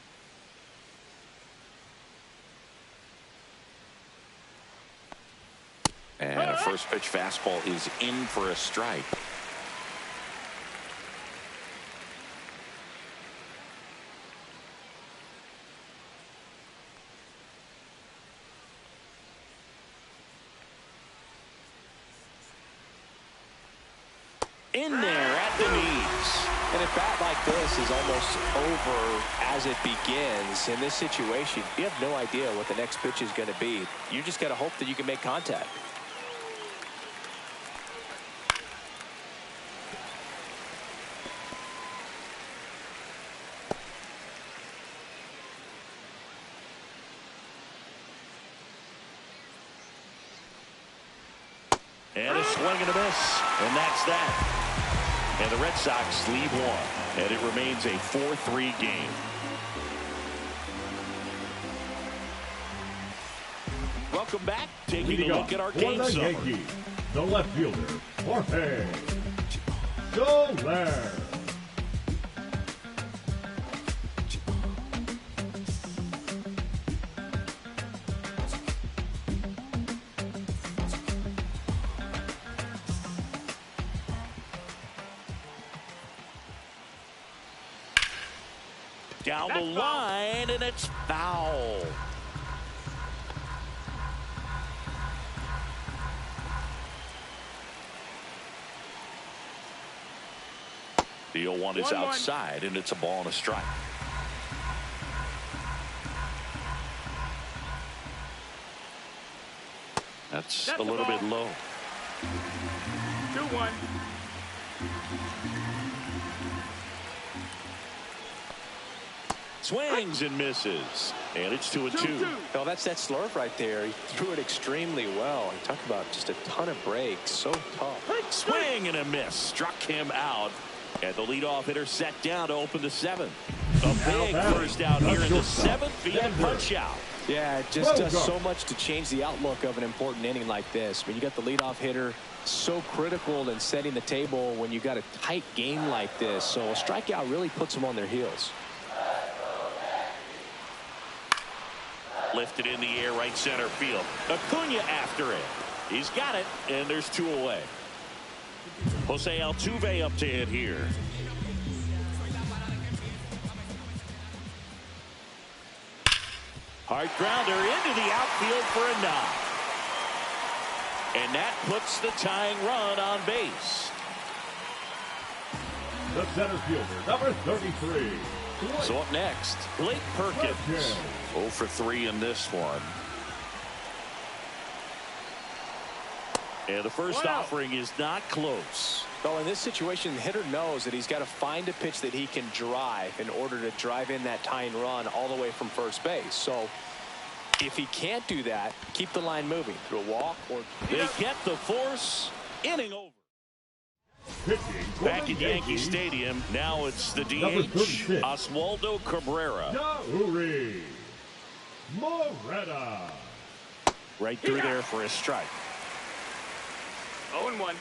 And a first pitch fastball is in for a strike. In there at the knees. And a bat like this is almost over as it begins. In this situation, you have no idea what the next pitch is going to be. You just got to hope that you can make contact. And a swing and a miss. And that's that. And the Red Sox lead one. And it remains a 4-3 game. Welcome back. Taking a look at our game summary. Yankees, the left fielder, Jorge Soler. Down the line, and it's foul. The 0-1 is outside, and it's a ball and a strike. That's a little bit low. 2-1. Swings and misses, and it's 2-2. Well, that's that slurve right there. He threw it extremely well. And talk about just a ton of breaks. So tough. Swing and a miss. Struck him out. And the leadoff hitter set down to open the seventh. A big first out here in the seventh via punch out. Yeah, it just does so much to change the outlook of an important inning like this. When you got the leadoff hitter so critical in setting the table when you got a tight game like this. So a strikeout really puts them on their heels. Lifted in the air, right center field. Acuna after it. He's got it, and there's two away. Jose Altuve up to hit here. Hard grounder into the outfield for a knock. And that puts the tying run on base. The center fielder, number 33. So up next, Blake Perkins. 0 for 3 in this one. And the first offering is not close. Well, in this situation, the hitter knows that he's got to find a pitch that he can drive in order to drive in that tying run all the way from first base. So if he can't do that, keep the line moving through a walk or they get the force. Inning over. Back at Yankee Stadium, now it's the DH, Oswaldo Cabrera. Yuri Moreta. Right through there for a strike. 0-1.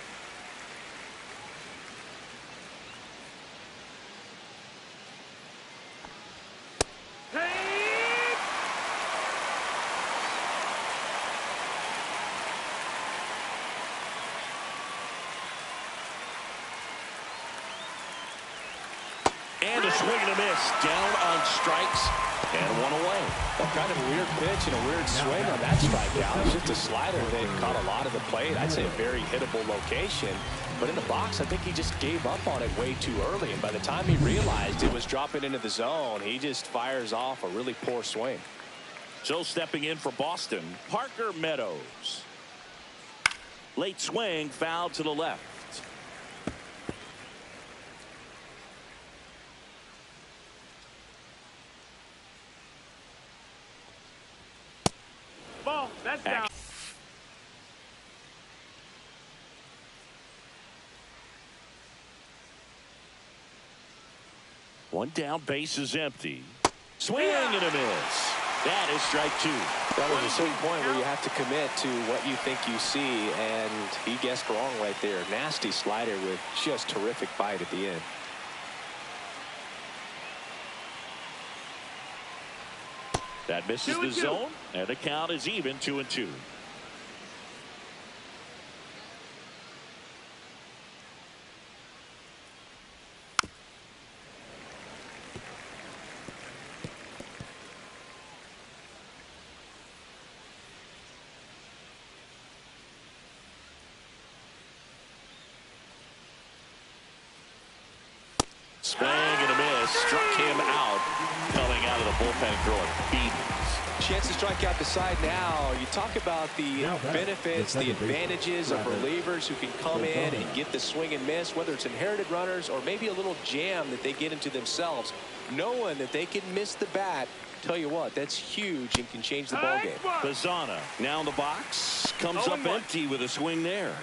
And a swing and a miss. Down on strikes. And one away. Well, kind of a weird pitch and a weird swing on that strikeout. It's just a slider that caught a lot of the plate. I'd say a very hittable location. But in the box, I think he just gave up on it way too early. And by the time he realized it was dropping into the zone, he just fires off a really poor swing. So stepping in for Boston, Parker Meadows. Late swing, foul to the left. Ball. That's down. One down, base is empty. Swing and a miss. That is strike two. That was a certain point where you have to commit to what you think you see, and he guessed wrong right there. Nasty slider with just terrific bite at the end. That misses the zone, and the count is even 2-2. Swing and a miss. Struck him out. Coming out of the bullpen throwing beatings. Chance to strike out the side now. You talk about the benefits, the advantages of relievers who can come in and get the swing and miss, whether it's inherited runners or maybe a little jam that they get into themselves. Knowing that they can miss the bat, tell you what, that's huge and can change the ball game. Bazzana now in the box. Comes up empty with a swing there.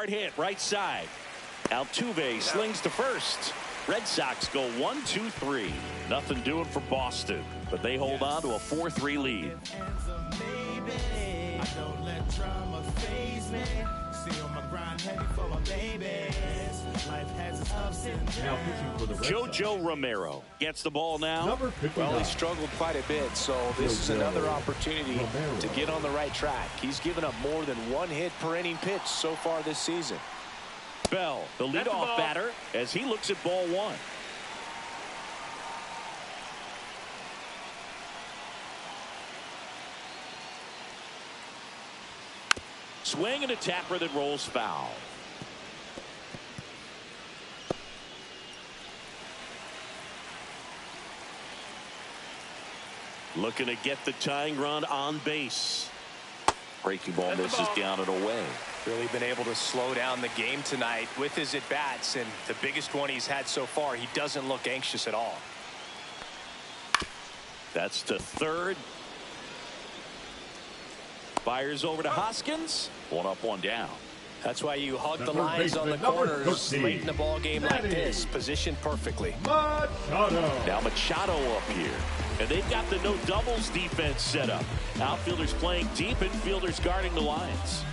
hard hit right side. Altuve slings to first. Red Sox go 1-2-3. Nothing doing for Boston, but they hold on to a 4-3 lead. Jojo Romero gets the ball now. Well, he struggled quite a bit, so this is another opportunity to get on the right track. He's given up more than one hit per inning pitch so far this season. Bell, the leadoff batter, as he looks at ball one. Swing and a tapper that rolls foul. Looking to get the tying run on base. Breaking ball misses down and away. Really been able to slow down the game tonight with his at-bats, and the biggest one he's had so far, he doesn't look anxious at all. That's to third. Fires over to Hoskins. One up, one down. That's why you hug the lines on the corners late in the ball game like this. Positioned perfectly. Now Machado up here. And they've got the no doubles defense set up. Outfielders playing deep, infielders guarding the lines.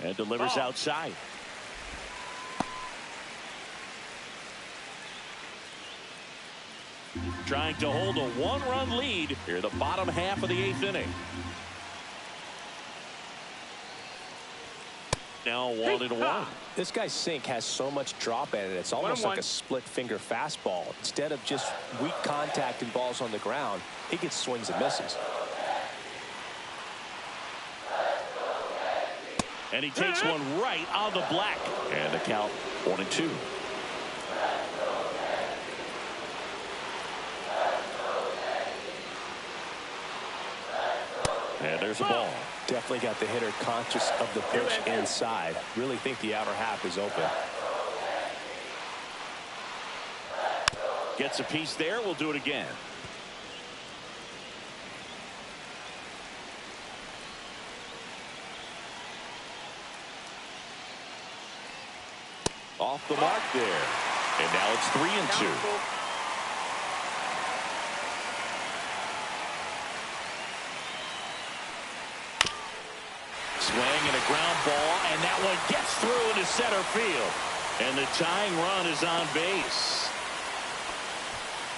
And delivers outside. Trying to hold a one-run lead here, the bottom half of the eighth inning. Now 1-1. This guy's sink has so much drop in it. It's almost like a split finger fastball. Instead of just weak contact and balls on the ground, he gets swings and misses. And he takes one right on the black. And the count 1-2. And there's a ball. Definitely got the hitter conscious of the pitch inside. Really think the outer half is open. Gets a piece there. We'll do it again. Off the mark there. And now it's 3-2. Swing and a ground ball, and that one gets through into center field. And the tying run is on base.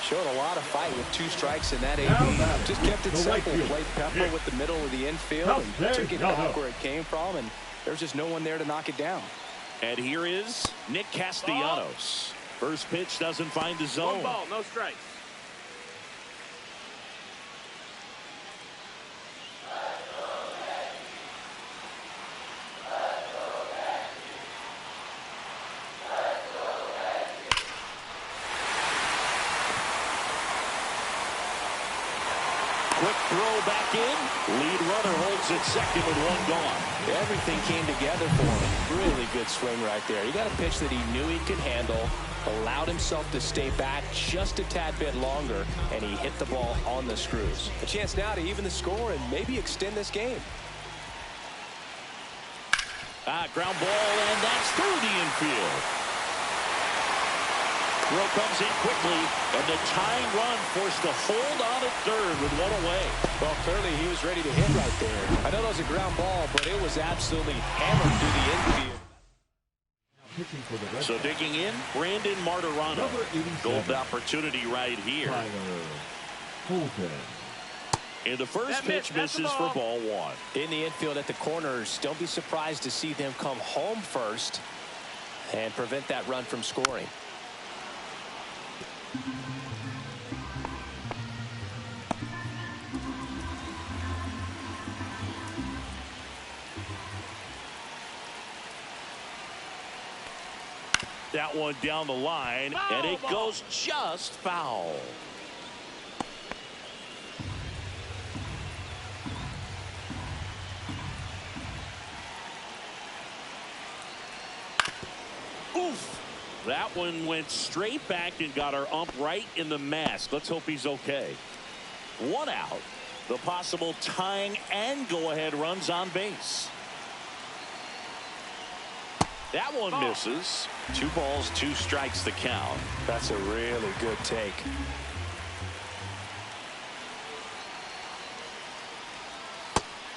Showed a lot of fight with 2 strikes in that AB. Just kept it simple. Played pepper with the middle of the infield and took it back where it came from, and there's just no one there to knock it down. And here is Nick Castellanos. First pitch doesn't find the zone. 1 ball, no strikes. Quick throw back in. Lead runner holds at second with 1 gone. Everything came together for him. Really good swing right there. He got a pitch that he knew he could handle, allowed himself to stay back just a tad bit longer, and he hit the ball on the screws. A chance now to even the score and maybe extend this game. Ground ball, and that's through the infield. Throw comes in quickly, and the tying run forced to hold on at third with 1 away. Well, clearly he was ready to hit right there. I know that was a ground ball, but it was absolutely hammered through the infield. So digging in, Brandon Martirano. Golden opportunity right here. And the first pitch misses for ball 1. In the infield at the corners, don't be surprised to see them come home first and prevent that run from scoring. That one down the line, and it goes just foul. Oof. That one went straight back and got our ump right in the mask. Let's hope he's okay. One out. The possible tying and go-ahead runs on base. That one misses. 2 balls, 2 strikes the count. That's a really good take.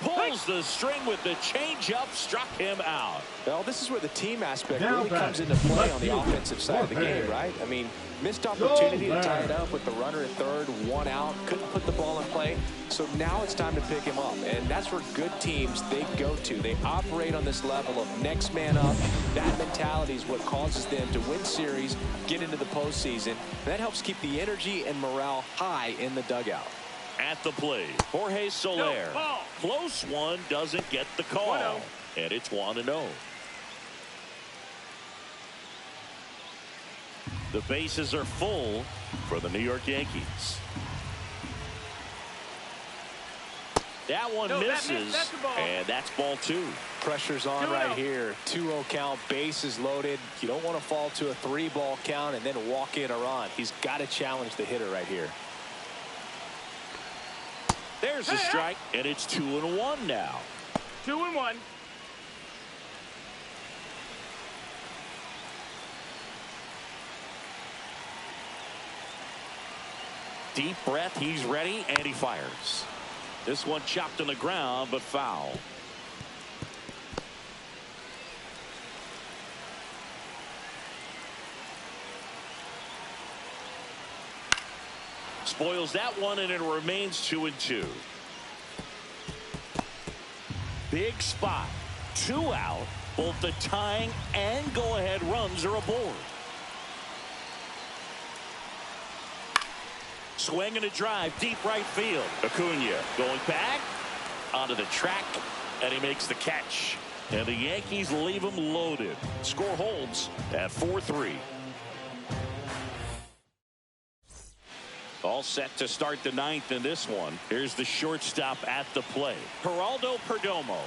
Pulls the string with the changeup, struck him out. Well, this is where the team aspect Now really comes batting, into play left on the fielder, offensive side of the Jorge. game, right? I mean, missed opportunity to tie it back. up with the runner at third, 1 out, couldn't put the ball in play. So now it's time to pick him up, and that's where good teams, they go to. They operate on this level of next man up. That mentality is what causes them to win series, get into the postseason. And that helps keep the energy and morale high in the dugout. At the plate, Jorge Soler. No, ball. Close one, doesn't get the call. 1-0. And it's 1-0. The bases are full for the New York Yankees. That one No, that misses, missed. That's the ball. and that's ball 2. Pressure's on 2-0. right here. 2-0 count, bases loaded. You don't want to fall to a 3-ball count and then walk in a run. He's got to challenge the hitter right here. There's the strike, and it's 2-1 now. 2-1. Deep breath, he's ready, and he fires. This one chopped on the ground, but foul. Spoils that one, and it remains 2-2. Big spot. 2 out. Both the tying and go-ahead runs are aboard. Swing and a drive, deep right field. Acuna going back onto the track, and he makes the catch. And the Yankees leave him loaded. Score holds at 4-3. All set to start the 9th in this one. Here's the shortstop at the plate. Geraldo Perdomo.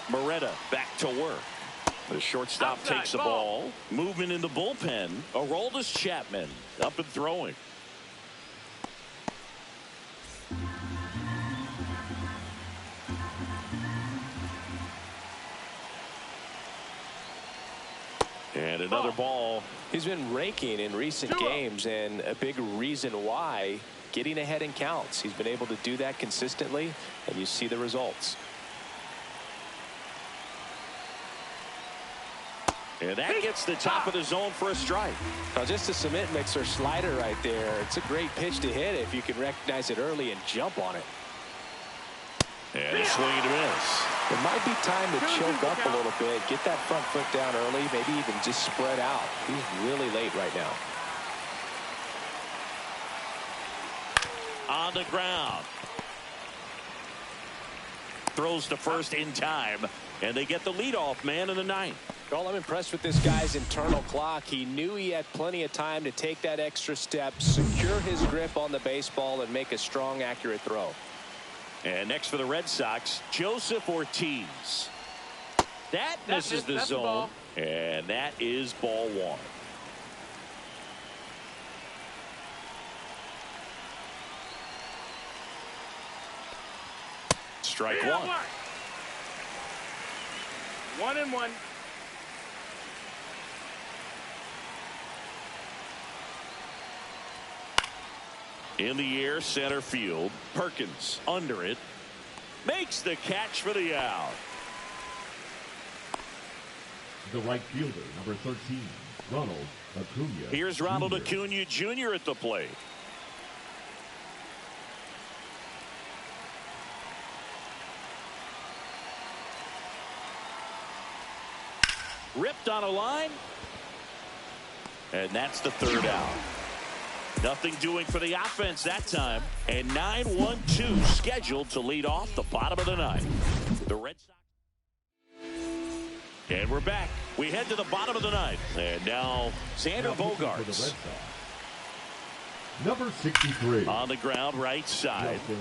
Moretta back to work. The shortstop Outside, takes the ball. Movement in the bullpen. Aroldis Chapman up and throwing. And another ball. He's been raking in recent 2-0. games, and a big reason why, getting ahead in counts. He's been able to do that consistently, and you see the results. And that gets the top of the zone for a strike. Now, just a cement mixer slider right there. It's a great pitch to hit if you can recognize it early and jump on it. And a swing and a miss. It might be time to choke up a little bit, get that front foot down early, maybe even just spread out. He's really late right now. On the ground. Throws to first in time, and they get the leadoff man in the 9th. Well, I'm impressed with this guy's internal clock. He knew he had plenty of time to take that extra step, secure his grip on the baseball, and make a strong, accurate throw. And next for the Red Sox, Joseph Ortiz. That misses the that's the zone, ball. and that is ball 1. Strike 1. 1-1. In the air, center field. Perkins under it. Makes the catch for the out. The right fielder, number 13, Ronald Acuna. Here's Ronald Jr. Acuna Jr. at the plate. Ripped on a line. And that's the 3rd out. Nothing doing for the offense that time. And 9-1-2 scheduled to lead off the bottom of the 9th. The Red Sox. And we're back. We head to the bottom of the 9th. And now Xander For the Red Bogaerts. Sox, number 63. On the ground, right side. Justin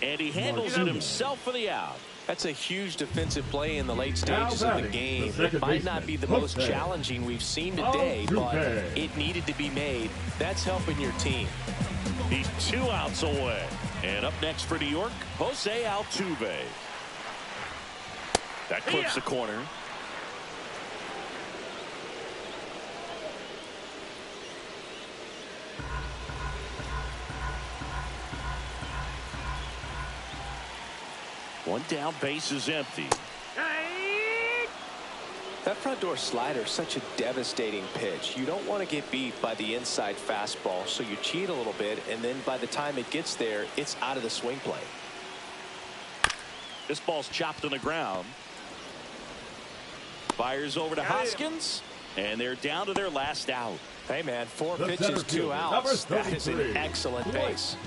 And he handles it himself for the out. That's a huge defensive play in the late stages of the game. It might not be the most challenging we've seen today, but it needed to be made. That's helping your team. He's 2 outs away. And up next for New York, Jose Altuve. That clips the corner. One down, base is empty. That front door slider is such a devastating pitch. You don't want to get beat by the inside fastball, so you cheat a little bit, and then by the time it gets there, it's out of the swing plane. This ball's chopped on the ground. Fires over to Hoskins, and they're down to their last out. Hey, man, 4 pitches, 2 outs. That is an excellent pace.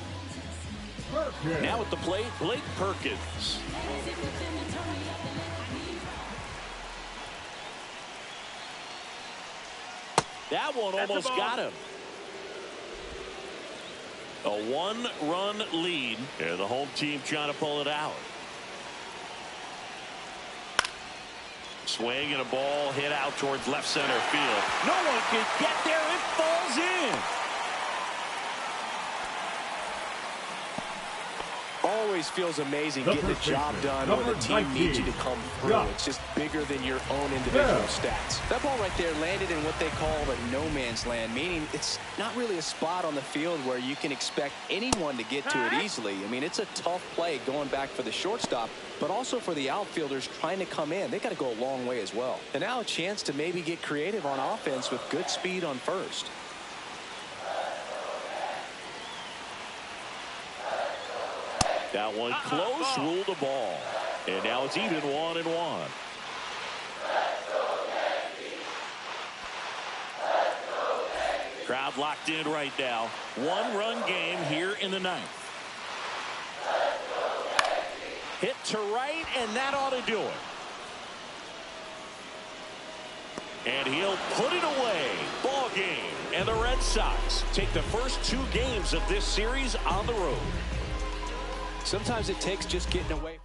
Now at the plate, Blake Perkins. That one almost got him. A 1-run lead, and the home team trying to pull it out. Swing and a ball hit out towards left center field. No one can get there. It falls in. Always feels amazing getting the job done when the team needs you to come through. It's just bigger than your own individual stats. That ball right there landed in what they call the no man's land, meaning it's not really a spot on the field where you can expect anyone to get to it easily. I mean, it's a tough play going back for the shortstop, but also for the outfielders trying to come in. They got to go a long way as well. And now a chance to maybe get creative on offense with good speed on first. That one close, ruled the ball. And now it's even 1-1. Crowd locked in right now. 1-run game here in the 9th. Hit to right, and that ought to do it. And he'll put it away. Ball game. And the Red Sox take the first 2 games of this series on the road. Sometimes it takes just getting away.